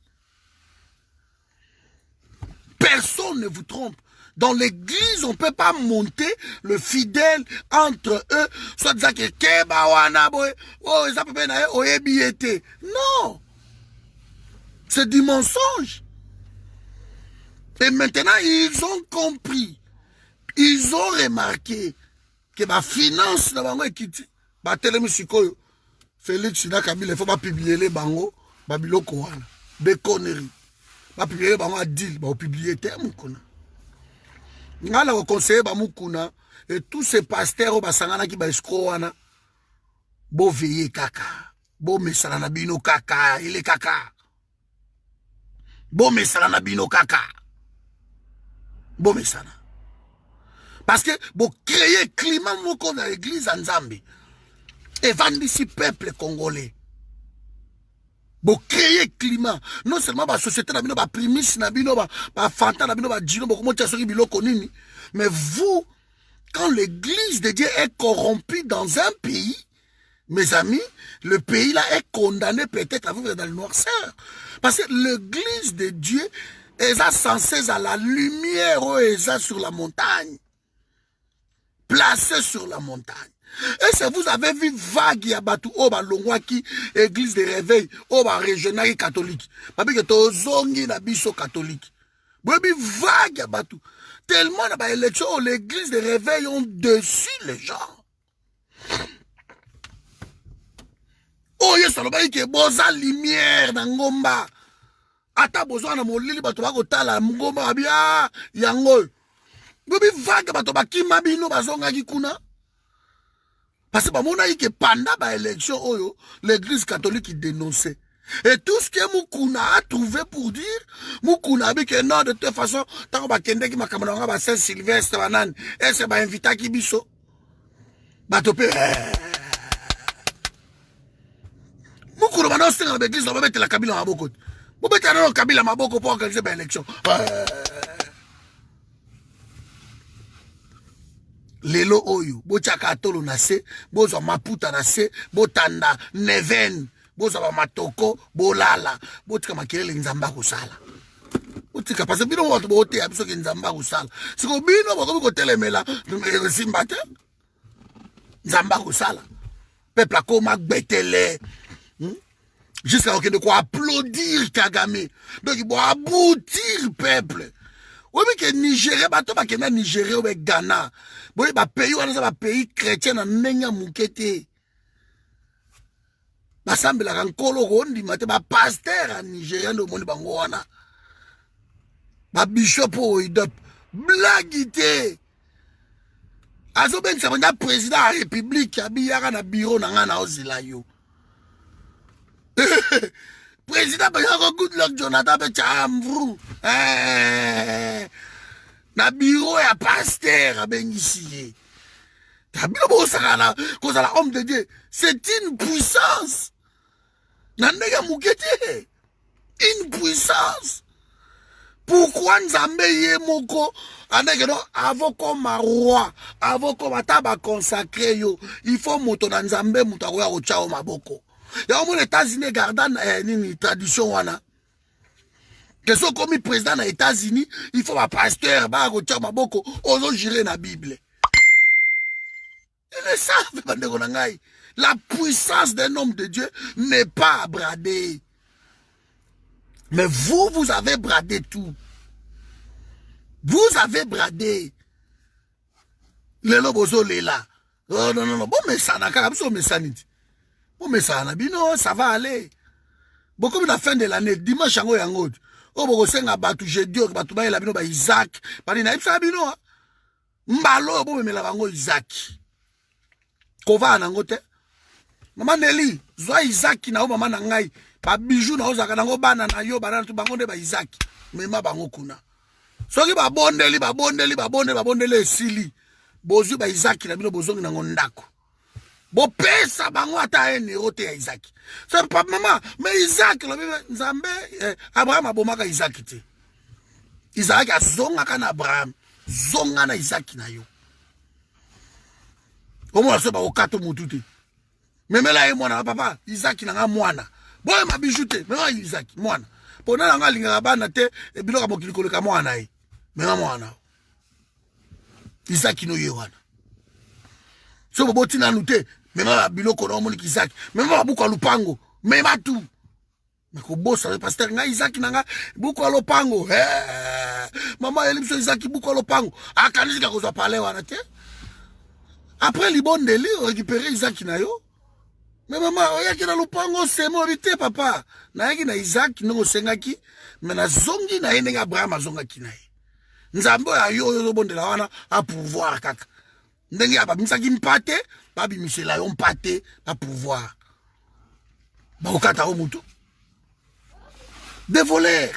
Personne ne vous trompe. Dans l'église, on ne peut pas monter le fidèle entre eux. Soit disant que non. C'est du mensonge. Et maintenant, ils ont compris. Ils ont remarqué que ma finance na bango ekiti ba telemi sikoyo Félix na Kabila il faut pas publier les bango ba biloko wana des conneries ba publier bango a deal ba publier te mukuna ngala ko conseiller ba mukuna et tous ces pasteurs ba sangana ki ba escroc wana bo veiller kaka bo mesala na bino kaka ile kaka bo mesala na bino kaka bo mesala. Parce que vous créez climat dans l'église en Zambie. Et vendez peuple congolais. Vous créez climat. Non seulement la société n'a pas primis, n'a pas fanta, n'a pas djino, mais vous, quand l'église de Dieu est corrompue dans un pays, mes amis, le pays là est condamné peut-être à vivre dans le noirceur. Parce que l'église de Dieu est censée à la lumière où elle est sur la montagne. Placé sur la montagne. Et si vous avez vu vague ya batu oba longwaki église de réveil oba régional catholique. Parce que tozongi na biso catholique. Vous avez vu vague ya batu. Tellement na élection l'église de réveil ont dessus les gens. Oh yes, ça va que boza lumière na ngomba. Ata boza na molili batu ba kotala ngomba bia yango. Bobi vague bato bakima bino bazonga kikuna. Parce que mona que pendant ba élection oyo l'église catholique dénonçait. Et tout ce que Mukuna a trouvé pour dire, Mukuna a dit que non de toute façon tant ba kende ki makamana ba Saint Sylvestre banane et c'est ba invita ki biso. Bato pe Mukuna bana senga l'église ba mettre la Kabila maboko. Bo mettre na Kabila maboko pour organiser ba élection. Lelo oyo, bo chaka tolo na se, bo zo maputa na se, bo tanda neven, bo zo matoko, bo lala, bo tika makelele nzamba kusala. Bo tika parce bino watu bo te abiso ke nzamba kusala. Siko bino bo ko telemela, simba te. Nzamba kusala. Peuple a koma gbetele. Jusqu'à ce de quoi applaudir Kagame. Donc il faut aboutir peuple. Oui, mais que Nigeria, bateau ba kena Nigeria ou Ghana. Oui, ba pays ou un pays chrétien na nenya mukete. Ba sambe la rankolo rondi mate ba pasteur à Nigeria no moni bango wana. Ba bishop o idop blagité. Azo ben sa banda président de la République abiyaka na bureau na ngana ozila yo. Président Bayako Goodluck Jonathan Bechamvrou. Na bureau ya pasteur abengisi. Tabilo bo sakala cause la homme de Dieu, c'est une puissance. Na nega mukete. Une puissance. Pourquoi Nzambe ye moko avant comme roi, avant comme ataba consacré yo, il faut moto na Nzambe moto akoya kochao maboko. Ya omo les États-Unis gardan ni tradition wana. Que so comme président na États-Unis, il faut un pasteur ba kochao maboko, ozo gérer na Bible. Ils le savent bandeko na ngai. La puissance d'un homme de Dieu n'est pas à brader. Mais vous, vous avez bradé tout. Vous avez bradé. Le lobozo là. Oh non, non, non. Bon, mais ça n'a qu'à bon, mais ça n'a bon, mais ça n'a bino, ça va aller. Bon, comme la fin de l'année, dimanche, yango yango. Oh, bon, c'est un batou, j'ai dit, batou, ba, la bino, ba, Isaac. Ba, ni naïf, ça bino, mbalo, bon, mais la bango, Isaac. Kova, anangote. Maman Nelly, zoa Isaac, na o maman nangai. Pa bijou na ozaka nango bana na yo banana tu bango nde ba Isaac mema bango kuna soki ba bondeli esili bozu ba Isaac na bino bozongi nango ndako bo pesa bango ata euro te ya Isaac so pa mama mais Isaac lo Nzambe Abraham abomaka Isaac te Isaac azonga kana Abraham zonga na Isaac na yo omo aso ba okato mutu te memela ye mwana papa Isaac na nga mwana boye mabijute mema Isaac mwana pona nanga linga bana te biloko mokili koleka mwana ye mema mwana Isaac no ye wana so boboti na nute mema biloko na moni Isaac mema buku lupango mema tu meko bossa le pasteur nga Isaac nanga buku lupango mama elipso Isaac buku lupango akanizika kozwa pale wana te après libondeli récupérer Isaac na yo. Mais maman, oyaki na lupango semo bité papa. Na yaki na Isaac no sengaki, mais na zongi na yenga Abraham azongaki na ye. Nzambe ya yo bondela wana a pouvoir kaka. Ndenge abamisaki mpate, babi misela yo mpate na pouvoir. Ba okata o mutu. Des voleurs.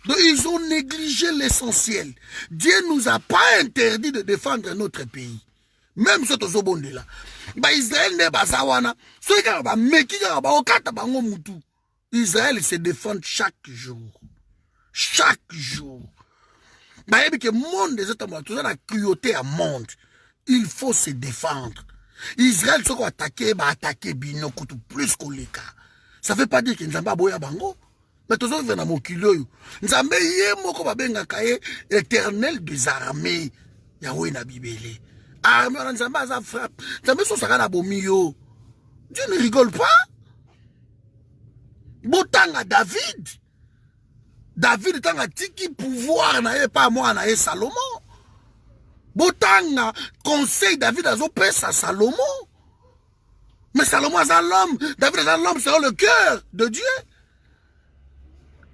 Donc ils ont négligé l'essentiel. Dieu nous a pas interdit de défendre notre pays. Même ce tozo bondela. Ba Israël ne bazawana. So ika ba meki ba okata bango mutu. Israël se défend chaque jour. Chaque jour. Ba yebi ke monde des états tout ça la cruauté à monde. Il faut se défendre. Israël soko attaquer ba attaquer bino kutu plus koleka. Ça veut pas dire que Nzamba boya bango. Mais tozo vena mokilo yo. Nzambe ye moko ba benga kaye éternel des armées. Yahweh na bibele. Ah, mais Nzamba a frappe. Nzamba so saka na bomio. Dieu ne rigole pas. Botanga David. David tanga tiki pouvoir na ye pas moi na ye Salomon. Botanga conseil David azo pesa Salomon. Mais Salomon a l'homme. David a l'homme selon le cœur de Dieu.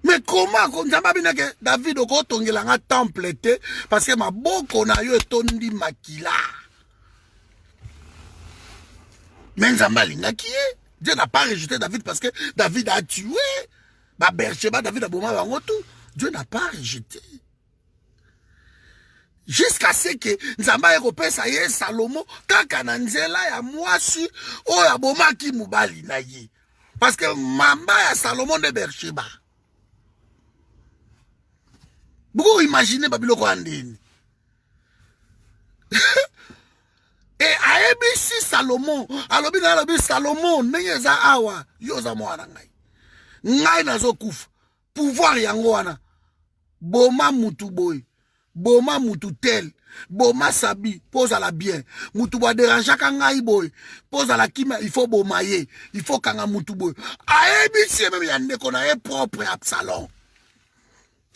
Mais comment Nzamba bina ke David oko tongela nga temple te parce que ma boko na yo etondi makila. Mais Nzamba linga qui est Dieu n'a pas rejeté David parce que David a tué. Ba Bersheba David a boma bango tout. Dieu n'a pas rejeté. Jusqu'à ce que Nzamba eko pesa ye Salomon kaka na nzela ya mwasi o ya boma ki mubali na ye. Parce que mamba ya Salomon de Bersheba. Vous imaginez Babiloko andeni. Et à ABC Salomon, alobi Salomon, nengeza awa, yoza mwana ngai. Ngai nazo kufa. Pouvoir yango wana. Boma mutu boy. Boma mutu tel. Boma sabi, pose à la bien. Mutu boy dérange ngai boy. Pose à la kima, il faut bomaye. Il faut kanga mutu boy. À ABC même yande kona e propre Absalom.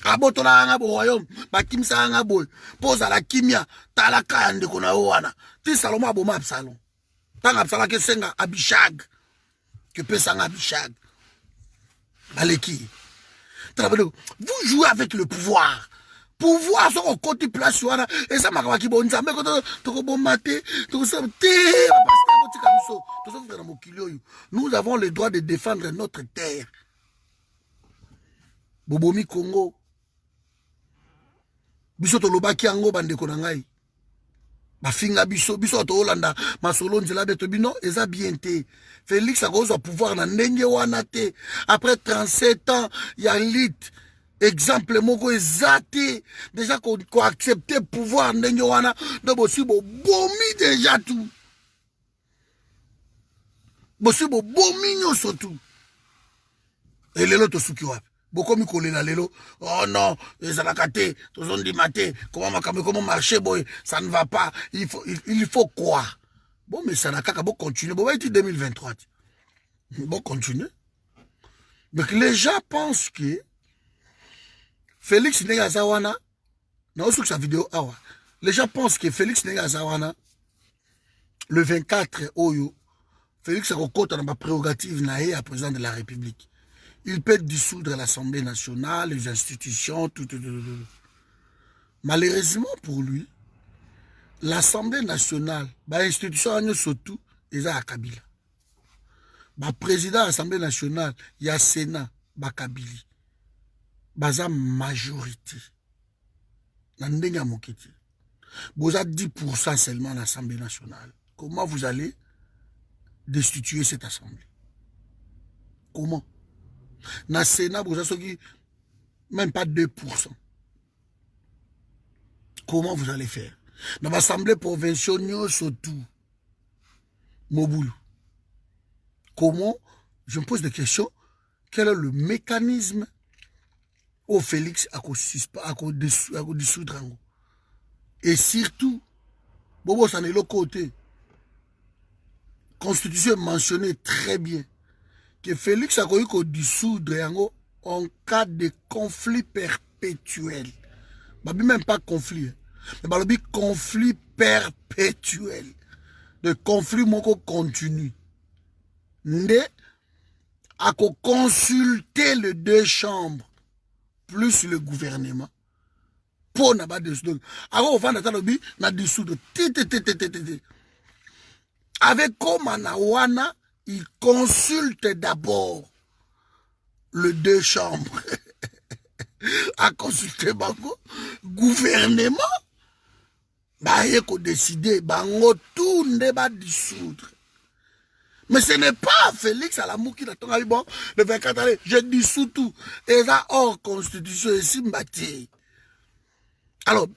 Abotola nga bo royaume bakimisa nga boy poza la kimia talaka ya ndeko na wana ti Salomon aboma Absalom tanga Absalom ke senga Abishag que pesa nga Abishag baleki. Vous jouez avec le pouvoir sur un côté place wana et ça makaba ki bonza mais ko to bomate to so te nous avons le droit de défendre notre terre. Bobomi Congo biso to lobaki yango bandeko na ngai bafinga biso to Holanda masolo nzela beto bino eza bien te. Félix akozwa pouvoir na ndenge wana te après 37 ans ya lit exemple moko ezate déjà qu'on accepter pouvoir ndenge wana donc bosi bomi déjà tout bosi bomi nyonso tout et lelo tosuki wapi bokomi kolela lelo oh non ezalaka te tozondima te comment marcher boy ça ne va pas il faut quoi bon mais ça n'a qu'à bon continuer bon va être 2023 bon continuer donc les gens pensent que Félix Negazawana non sur sa vidéo awa les gens pensent que Félix Negazawana le 24 oyo Félix a recoté dans ma prérogative naé à président de la République. Il peut dissoudre l'Assemblée nationale, les institutions, tout. Malheureusement pour lui, l'Assemblée nationale, l'institution surtout, ils ont Kabila. Le président de l'Assemblée nationale, il y a Sénat, Kabili. Baza majorité. Vous avez 10% seulement à l'Assemblée nationale. Comment vous allez destituer cette Assemblée? Comment? Dans le Sénat, vous avez même pas 2%. Comment vous allez faire? Dans l'Assemblée provinciale, surtout, Moboulou. Comment? Je me pose des questions. Quel est le mécanisme où Félix a dissoudre? Et surtout, Bobo, ça n'est le côté. Constitution mentionnait très bien que Félix a dissoudre en cas de conflit perpétuel. Même pas conflit, mais conflit perpétuel. Le conflit continu. Ndé a consulter les deux chambres plus le gouvernement pour n'a pas dissoudre. Alors on va na dissoudre. Avec Komanawana, il consulte d'abord les deux chambres. À consulter bango gouvernement. Bah il faut décider bango tout ne va dissoudre. Mais ce n'est pas Félix à la mouki la tonga bon le 24 année je dissous tout et ça hors constitution et simbati. Alors,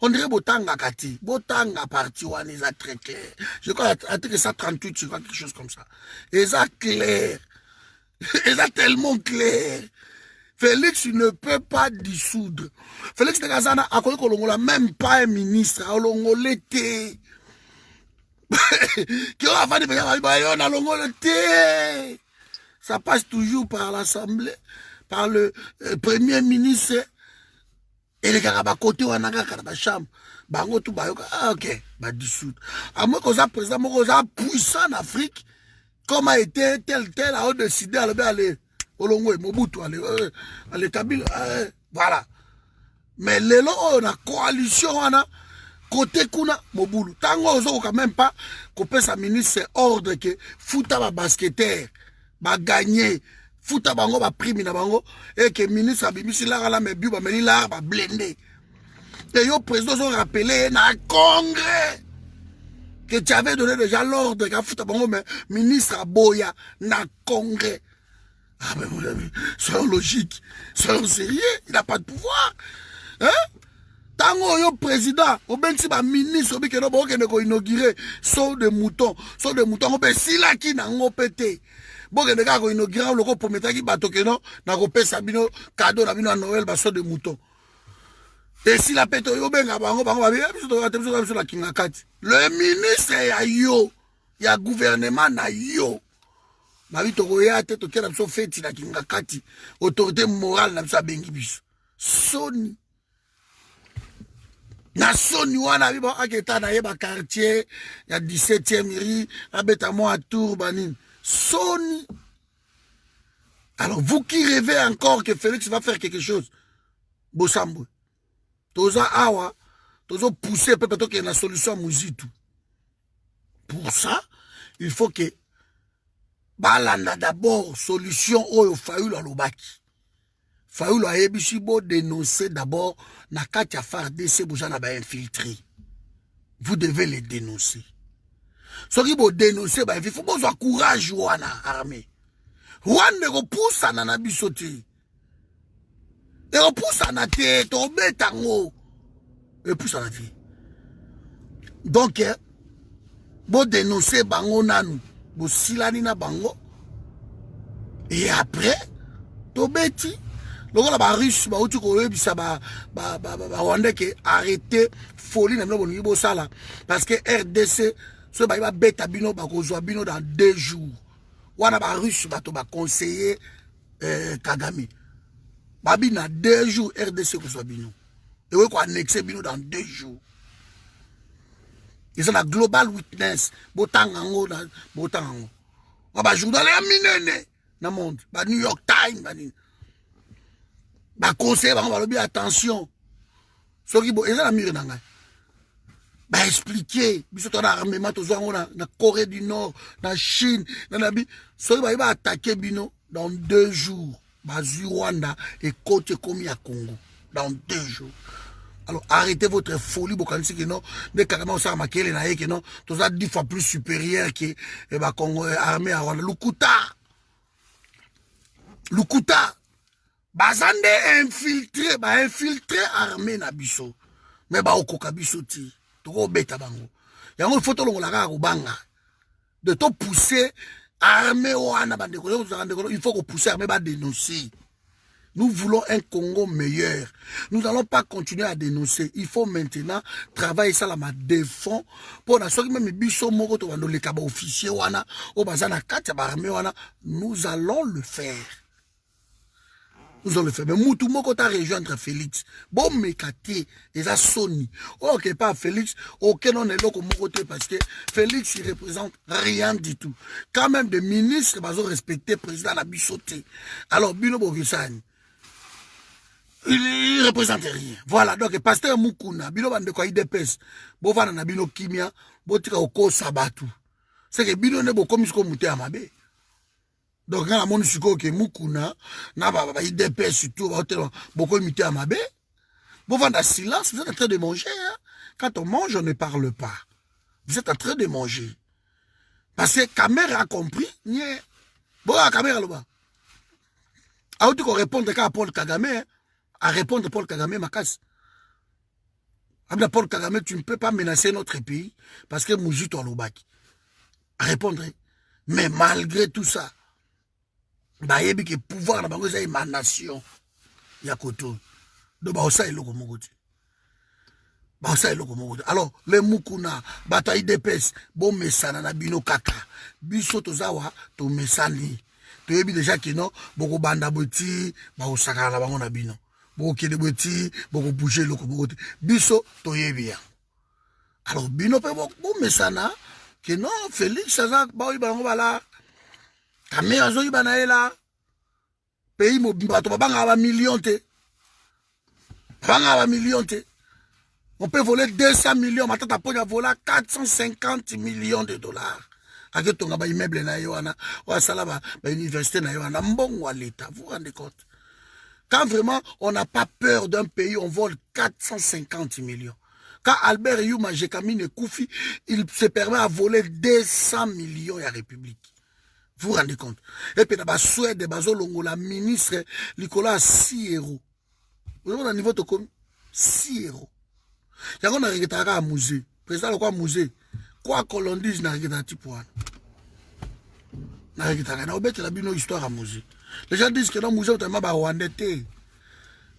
on dirait Botanga Kati, Botanga parti, on est très clair. Je crois que ça 38, je crois quelque chose comme ça. Et ça clair. Et ça tellement clair. Félix ne peut pas dissoudre. Félix Negazana a connu qu'on n'a même pas un ministre, on l'été. Qui a fait des ça passe toujours par l'Assemblée, par le Premier ministre. Et les gars, côté ou en chambre, bango tout bayoka, ah ok, bah dissoudre. À moins qu'on soit président, qu'on soit puissant en Afrique, comme a été tel, a décidé à aller au Longo, Mobutu, aller Kabila, voilà. Mais les lots, on a coalition, on a côté kuna Mobutu. Tango, on quand même pas, qu'on peut sa ministre ordre que fouta ba basketteur, ba gagner. Fouta bango ba prime na bango et que ministre abimisi la la mebu ba meli la ba blender et yo président ont rappelé na congrès que tu avais donné déjà l'ordre que fouta bango mais ministre aboya na congrès. Ah mais vous avez vu, c'est logique, c'est sérieux, il n'a pas de pouvoir. Hein? Tango yo président, au ben si ba ministre obi que no ba ko inaugurer saut de mouton on be sila ki na ngopete. Bon, il y a un inaugurant, le pour mettre qui bateau que non, n'a pas sabino cadeau à Noël, basso de mouton. Et si la pète yo ben le ministre ya yo, il y a gouvernement na yo. Ma vie to ya tête to kera so feti na kingakati, autorité morale na so bengi biso. Soni. Na soni wana bibo aketa na yeba quartier, ya 17e rue, abeta mo à Tour banine. Sony. Alors, vous qui rêvez encore que Félix va faire quelque chose, Bossambo, Toza Awa, Toza pousser peut-être qu'il y a une solution à Mouzitou. Pour ça, il faut que Balanda d'abord solution au Fayoul à l'Obaki. Fayoul a Ebishibo dénoncer d'abord Nakatia Fardé, Boujana ba infiltré. Vous devez les dénoncer. Ce qui vous dénoncer, il faut avoir courage, Wana, armée. Rwanda repoussa na biso te. Et repoussa na te, to betango. Repoussa na te. Donc, bo dénoncer bango nanu, bo silani na bango. Et après, to beti. Donc là, les Russes, Rwandais qui arrêté folie parce que RDC, ce va bêta bino bino dans 2 jours. Wana ba Russes ba conseiller Kagame. Babi na 2 jours RDC ko so bino. Et oui ko annexer bino dans 2 jours. Ils ont la global witness botangango na botangango. Ba journal ya minene na monde, ba New York Times bani. Ba conseil ba balobi attention. Soki bo eza na mire na ngai. Ba expliquer biso to na armement to zo na Corée du Nord, na Chine, na nabi soki ba attaquer bino dans 2 jours. Ba Rwanda et côté comme à Congo dans 2 jours. Alors arrêtez votre folie bokanisi que non de carrément ça makele na ye que non to za 10 fois plus supérieur que ba Congo armée à Rwanda Lukuta bazande infiltré armée na biso mais ba okoka biso ti to beta bango yango faut to longola ka ko banga de to pousser armée wana bande ko il faut que pousser armée ba dénoncer. Nous voulons un Congo meilleur. Nous n'allons pas continuer à dénoncer. Il faut maintenant travailler ça là ma défend pour la sorte même biso moko to bando le kaba officier wana o bazana kati ba armée wana nous allons le faire. Nous allons le faire. Mais Moutou Moko t'a rejoindre Félix. Bon, mais Kati, et ça Sony. Ok, pas Félix. Ok, non, est là comme côté parce que Félix, il représente rien du tout. Quand même, des ministres, ils ont respecté le président la Bissoté. Alors, Bino Bogisani, il ne représente rien. Voilà, donc, pasteur Moukouna, Bino Bande quoi, il dépêche. Bovana na Bino Kimia, Botika Oko Sabatou. C'est que Bino ne bo comme Mouté Amabe. Donc, quand la monde suko que Moukouna, il dépêche surtout, beaucoup imité à Mabé. Bon, dans silence, vous êtes en train de manger. Hein? Quand on mange, on ne parle pas. Vous êtes en train de manger. Parce que Caméra a compris. Bon, la caméra là-bas. A où répondre à Paul Kagame, à répondre à Paul Kagame, ma casse. Avec Paul Kagame, tu ne peux pas menacer notre pays parce que Moujit ou Lobaki. À répondre. Mais malgré tout ça, bah yebi que pouvoir na bango za émanation ya koto do ba osa eloko mokoti ba osa eloko mokoti. Alors le Mukuna bataille d'épès bon mesana na bino kaka biso tozawa to mesani to yebi déjà que non boko banda boti ba osaka na bango na bino boko kede boti boko bouger eloko mokoti biso to yebi ya. Alors bino pe bon mesana que non Félix ça ba oyi bango bala Caméra zo ibana ela pays mobimba to banga ba millions te. Banga ba millions te. On peut voler 200 millions, matata ponya vola 450 millions de dollars. Avec ton ba immeuble na yo wana, wa sala ba université na yo wana mbongo à l'état. Vous vous rendez compte? Quand vraiment on n'a pas peur d'un pays, on vole 450 millions. Quand Albert Youma Jekamine Koufi, il se permet à voler 200 millions à la République. Vous vous rendez compte? Et puis, dans la Suède, la ministre, Nicolas, 6 euros. Vous avez un niveau de combien? 6 euros. Il y a un musée. Président de quoi musée? Quoi qu'on l'on dise, il y a un petit point. Il y a une histoire à musée. Les gens disent que dans le musée, il y a un Rwandais. Il y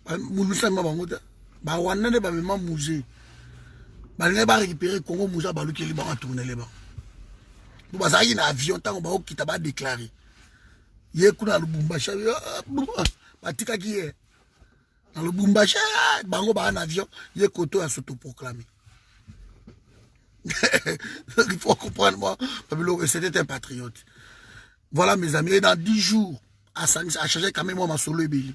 a un musée. Il y a récupérer Congo musée, il y a tourner les bancs. Vous avez un avion qui t'a déclaré. Il y a un Lubumbashi. Dans le Lubumbashi, un avion, il y a un s'autoproclamé. Il faut comprendre, moi, c'était un patriote. Voilà, mes amis. Et dans 10 jours, à changer quand même ma soloébili.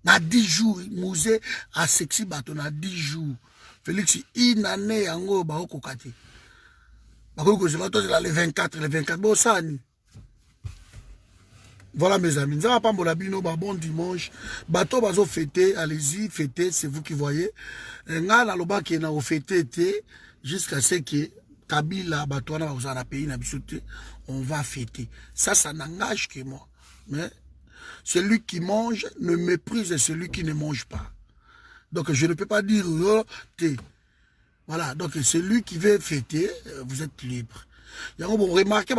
Dans 10 jours, musée à sexy bateau, dans 10 jours. Félix, une année, en gros, kokate. Les 24, bon, ça, voilà mes amis, nous allons pas bon dimanche. Bateau bazo fêter, allez-y, fêter, c'est vous qui voyez. Nga na loba qui na fêter jusqu'à ce que Kabila, Batouana, vous en a pays, on va fêter. Ça n'engage que moi. Mais celui qui mange ne méprise celui qui ne mange pas. Donc je ne peux pas dire, oh, voilà, donc celui qui veut fêter, vous êtes libre. Vous remarquez,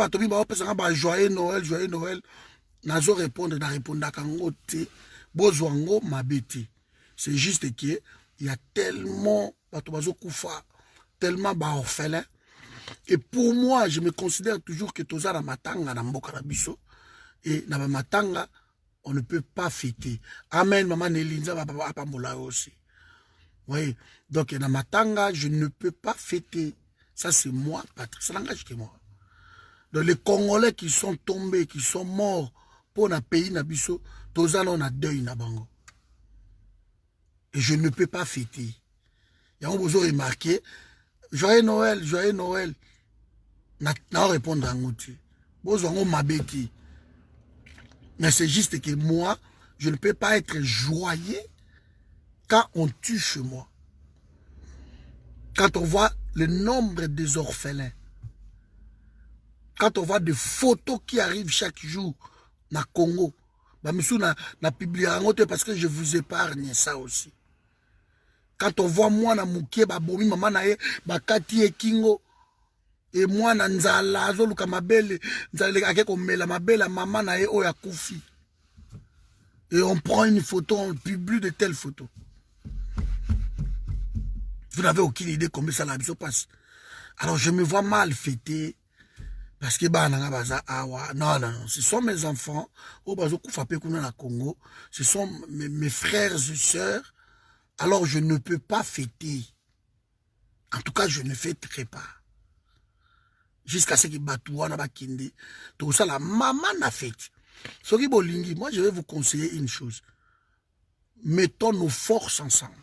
joyeux Noël, joyeux Noël. Nazo répondre, na répondre à Kangote, Bozwango, Mabeti. C'est juste qu'il y a tellement, tellement orphelins. Et pour moi, je me considère toujours que Toza na matanga na mboka na biso. Et na matanga, on ne peut pas fêter. Amen, maman Nelinza va pas moula aussi. Oui, donc na matanga, je ne peux pas fêter. Ça c'est moi, Patrick, ça n'engage que moi. Donc les Congolais qui sont tombés, qui sont morts pour un pays na biso, Toza on a deuil na bango. Et je ne peux pas fêter. Et on vous a remarqué, joyeux Noël, joyeux Noël. Na répondre à ngouti. Bozwango mabeti. Mais c'est juste que moi, je ne peux pas être joyeux quand on tue chez moi. Quand on voit le nombre des orphelins. Quand on voit des photos qui arrivent chaque jour na Congo. Bah, monsieur na publié parce que je vous épargne ça aussi. Quand on voit moi na mouké, bah, bomi, maman na ye, bah, kati e kingo. Et moi, Nanzala, Zoluka Mabele, Mabele, maman na ye, oya koufi. Et on prend une photo, on publie de telles photos. Vous n'avez aucune idée combien ça la mise passe. Alors je me vois mal fêter. Parce que non, non, ce sont mes enfants. Au Congo. Ce sont mes frères et sœurs. Alors je ne peux pas fêter. En tout cas, je ne fêterai pas. Jusqu'à ce que Batouana Bakinde, tout ça, la maman n'a fait. Soki Bolingi, moi je vais vous conseiller une chose. Mettons nos forces ensemble.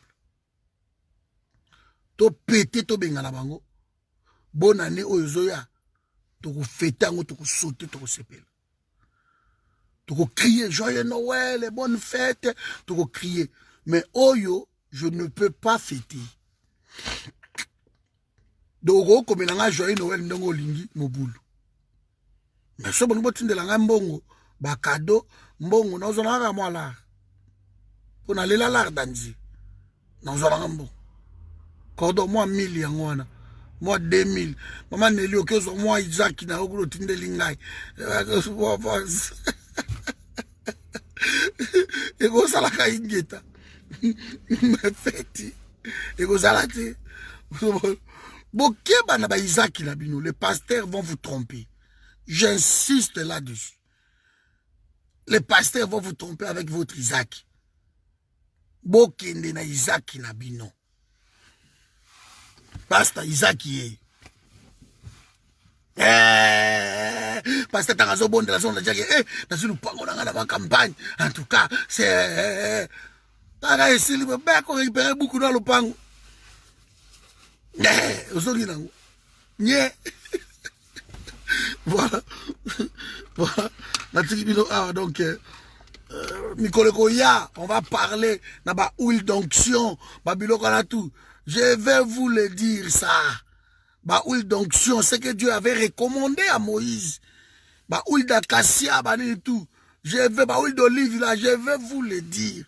To pété to bengala bango. Bonne année ozoya. To fêter ango, to sauter, to sepel. To crier joyeux Noël, bonne fête, to crier. Mais oyo, je ne peux pas fêter. Donc, comme il y a joyeux Noël, ndongo lingi, mobulu. Mais si on a la mbongo, ba cadeau, mbongo, nous avons moi là. On a la lar danzi. Nous avons mbongo. Cordon, moi 1000 yangwana. Moi 2000. Maman Nelly, ok, moi Isaac, na ogro tinde lingay. Et go salaka ingeta. Me feti. Et go salate. Les pasteurs vont vous tromper. J'insiste là-dessus. Les pasteurs vont vous tromper avec votre Isaac. Bokende na Isaac Nabino. Pasteur Isaac y est. Pasteur Tarazo Bonde la zone de Djagé. Dans une campagne. En tout cas, c'est. Voilà. Voilà. Donc, Nicole Goya, on va parler de la huile d'onction. Je vais vous le dire ça. La huile d'onction, c'est que Dieu avait recommandé à Moïse. La huile d'acacia, tout. Je vais, la huile d'olive, là, je vais vous le dire.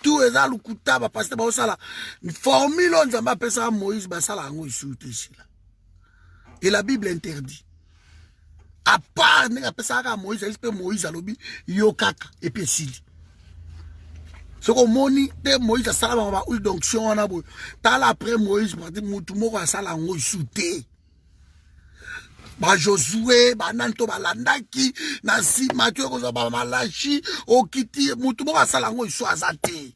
Tout est là, le kouta, parce que ça là. Formule, on appelle ça Moïse, ça là, on est ici là. Et la Bible interdit. À part, on appelle ça Moïse, c'est Moïse, alobi, yokaka, et puis sili. Ce qu'on moni, Moïse a ça là, huile d'onction, on a beau. T'as là après Moïse, tout le monde a ça là, on est souté. Ba Josué, ba Nanto, ba Landaki, Nasi, Mathieu, ba Malachi, Okiti, Moutoumou, Salango, ils sont azatés.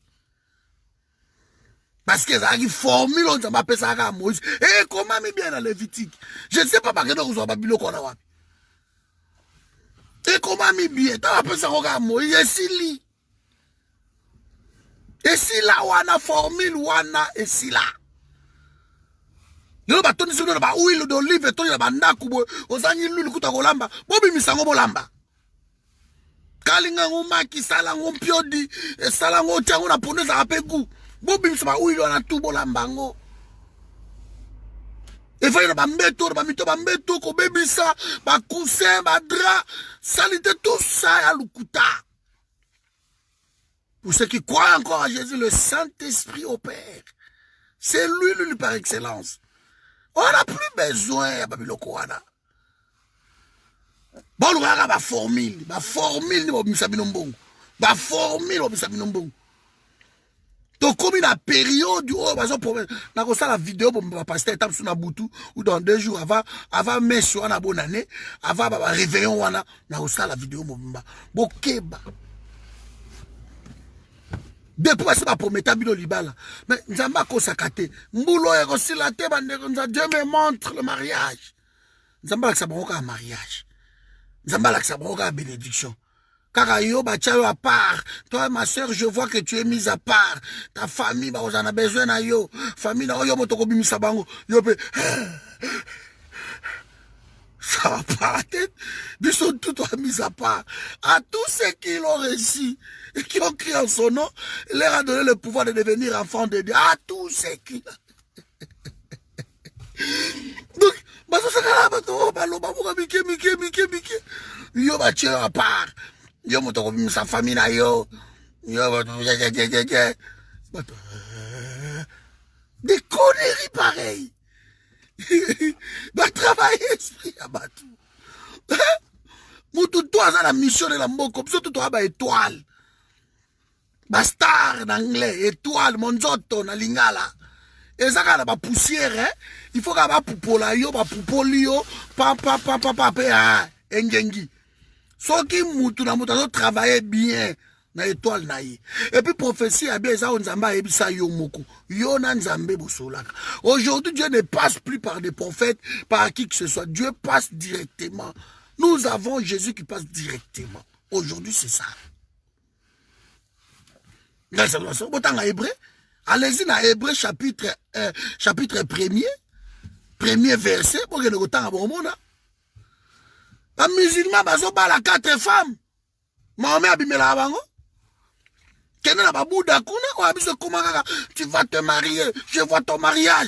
Parce que ça arrive formule, on m'appelle ça à Moïse. Et comment mais bien dans Lévitique? Je ne sais pas par quel vous avez bilo qu'on a. Et comment mais bien, t'as appelé ça à Moïse, et si li. Et si là, on a formule, on a, et si là. Yo ba toni solo ba huile d'olive toni ba ndaku ozangi lulu kuta kolamba bobi misango bolamba kalinga ngoma ki sala ngompiodi e sala ngotia ngona poneza apeku bobi misaba huile na tu bolamba ngo Et voyez, bambeto, bambeto, kobebisa, ba coussin, ba drap, salité, tout ça, à l'ukuta. Pour ceux qui croient encore à Jésus, le Saint-Esprit opère. C'est lui par excellence. On n'a plus besoin, Babilokouana. Bon, on a ma formule, ma formule, donc, comme une période où, par exemple, on a la vidéo pour me passer étape sur Nabutu, ou dans 2 jours, avant mai sur une bonne année, avant réveillon, on a la vidéo, Bokeba. Depuis que je promets Tabino Libala, mais Nzamba Kosakate, Mboulo et Rosilate, Dieu me montre le mariage. Nzamba Laksabroka un mariage. Nzamba Laksabroka une bénédiction. Car yo bachayo à part. Toi, ma soeur, je vois que tu es mise à part. Ta famille, bah, on en a besoin na yo. Famille, na yo, motoko bimisa bango. Yo pe. Ça va pas la tête. Ils sont tous mis à part. À tous ceux qui l'ont réussi et qui ont crié en son nom, il leur a donné le pouvoir de devenir enfants de Dieu. À tous ceux qui. Donc, yo bachayo à part. Yo motoko bimisa famille na yo. Yo des conneries pareilles. Va travailler esprit à Batou. Moutou toi ça la mission de la mboko. Surtout toi ba étoile. Ba star en anglais. Étoile monzoto na lingala. Et ça ba poussière hein. Il faut qu'aba poupola yo ba poupolio pa engengi. So qui moutou na moutou travailler bien. Na étoile na ye. Et puis prophétie a bien ça on zamba ebisa yo moko. Yo na nzambe bosolaka. Aujourd'hui Dieu ne passe plus par des prophètes, par qui que ce soit. Dieu passe directement. Nous avons Jésus qui passe directement. Aujourd'hui c'est ça. Allez-y dans Hébreu chapitre 1er verset pour que nous autant bon monde. Un musulman bazo bala 4 femmes. Mahomet abimela bango. Tu vas te marier, je vois ton mariage.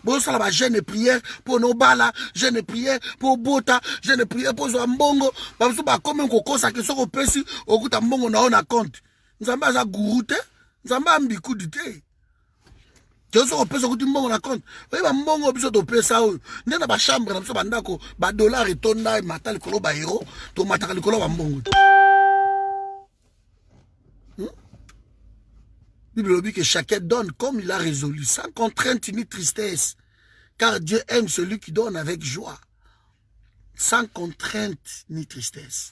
Bon, ça va jeûne et prière pour nos balas, jeûne et prière pour Bota, jeûne et prière pour Zambongo. Parce que comme un coco, ça qui sort au pessi, au coup d'ambongo, on a compte. Nous avons un gouroute, nous avons un bicoup du thé. Tu as au pessi, au coup d'ambongo, on a compte. Oui, mbongo, biso to pesa, nous avons une chambre, nous avons un dako, $, et tonda, et matal, kolo, ba héros, to matal, kolo, mbongo. La Bible dit que chacun donne comme il a résolu, sans contrainte ni tristesse. Car Dieu aime celui qui donne avec joie. Sans contrainte ni tristesse.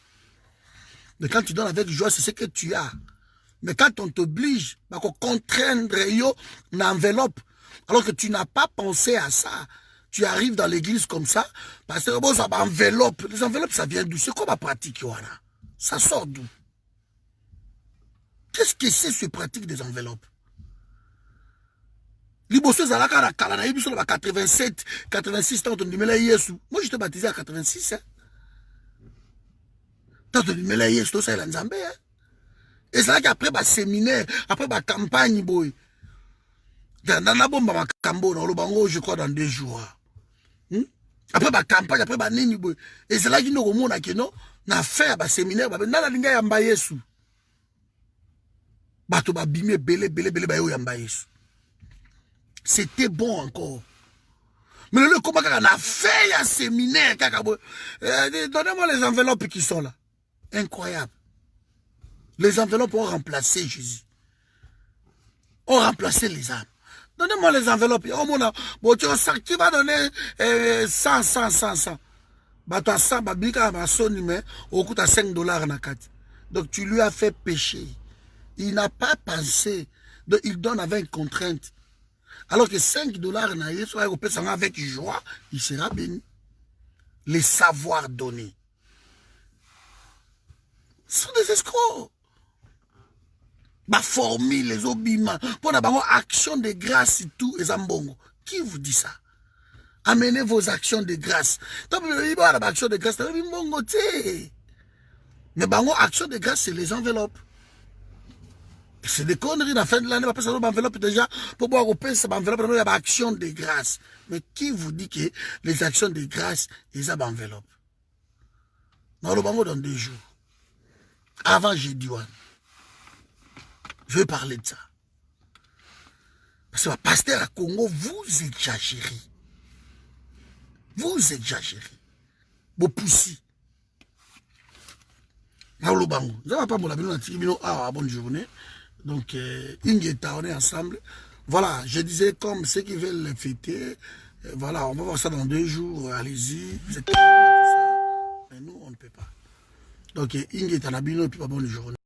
Mais quand tu donnes avec joie, c'est ce que tu as. Mais quand on t'oblige à contraindre une enveloppe, alors que tu n'as pas pensé à ça, tu arrives dans l'église comme ça, parce que bon, ça va enveloppe. Les enveloppes, ça vient d'où? C'est quoi ma pratique, Yohana? Ça sort d'où? Qu'est-ce que c'est ce pratique des enveloppes? Liboso Zalaka na kala na yibiso na 87, 86 ans, moi j'étais baptisé à 86. Hein. Tant de numela Yesu, tout ça, il a Nzambe. Hein. Et c'est là qu'après, séminaire, après, campagne, boy. Dans la bombe, Cambo, dans le bango, je crois, dans 2 jours. Après, campagne, après, nini, boy. Et c'est là qu'il nous remonte, non, na fait, séminaire, na la linga yamba Yesu. Bato ba bimé belé ba yo yamba Yesu. C'était bon encore. Mais le comment on a fait un séminaire, donnez-moi les enveloppes qui sont là. Incroyable. Les enveloppes ont remplacé Jésus. Ont remplacé les âmes. Donnez-moi les enveloppes. Bon, tu vas donner 100. Bah, toi, 100, bah, bika, bah, son numéro, au coût à $5 na carte. Donc, tu lui as fait pécher. Il n'a pas pensé. Donc, il donne avec une contrainte. Alors que $5 na Yesu, avec joie, il sera béni. Les savoirs donnés. Ce sont des escrocs. Ma formule, les obimans, pour d'abord action de grâce et tout, et zambongo. Qui vous dit ça? Amenez vos actions de grâce. Tant que vous avez action de grâce, mais bango action de grâce, c'est les enveloppes. C'est des conneries, la fin de l'année, on va passer l'enveloppe déjà, pour pouvoir repasser cette enveloppe, il y a action de grâce. Mais qui vous dit que les actions de grâce, ils ont enveloppe? Dans le bango dans 2 jours. Avant jeudi, je vais parler de ça. Parce que le pasteur à Congo, vous exagérez. Vous exagérez. Vous poussez. Dans le bango. Je ne vais pas me la bonne journée. Donc, Ingeta, on est ensemble. Voilà, je disais comme ceux qui veulent le fêter, voilà, on va voir ça dans 2 jours, allez-y, vous êtes tout ça, mais nous, on ne peut pas. Donc, Ingeta, on a bien, et puis bonne journée.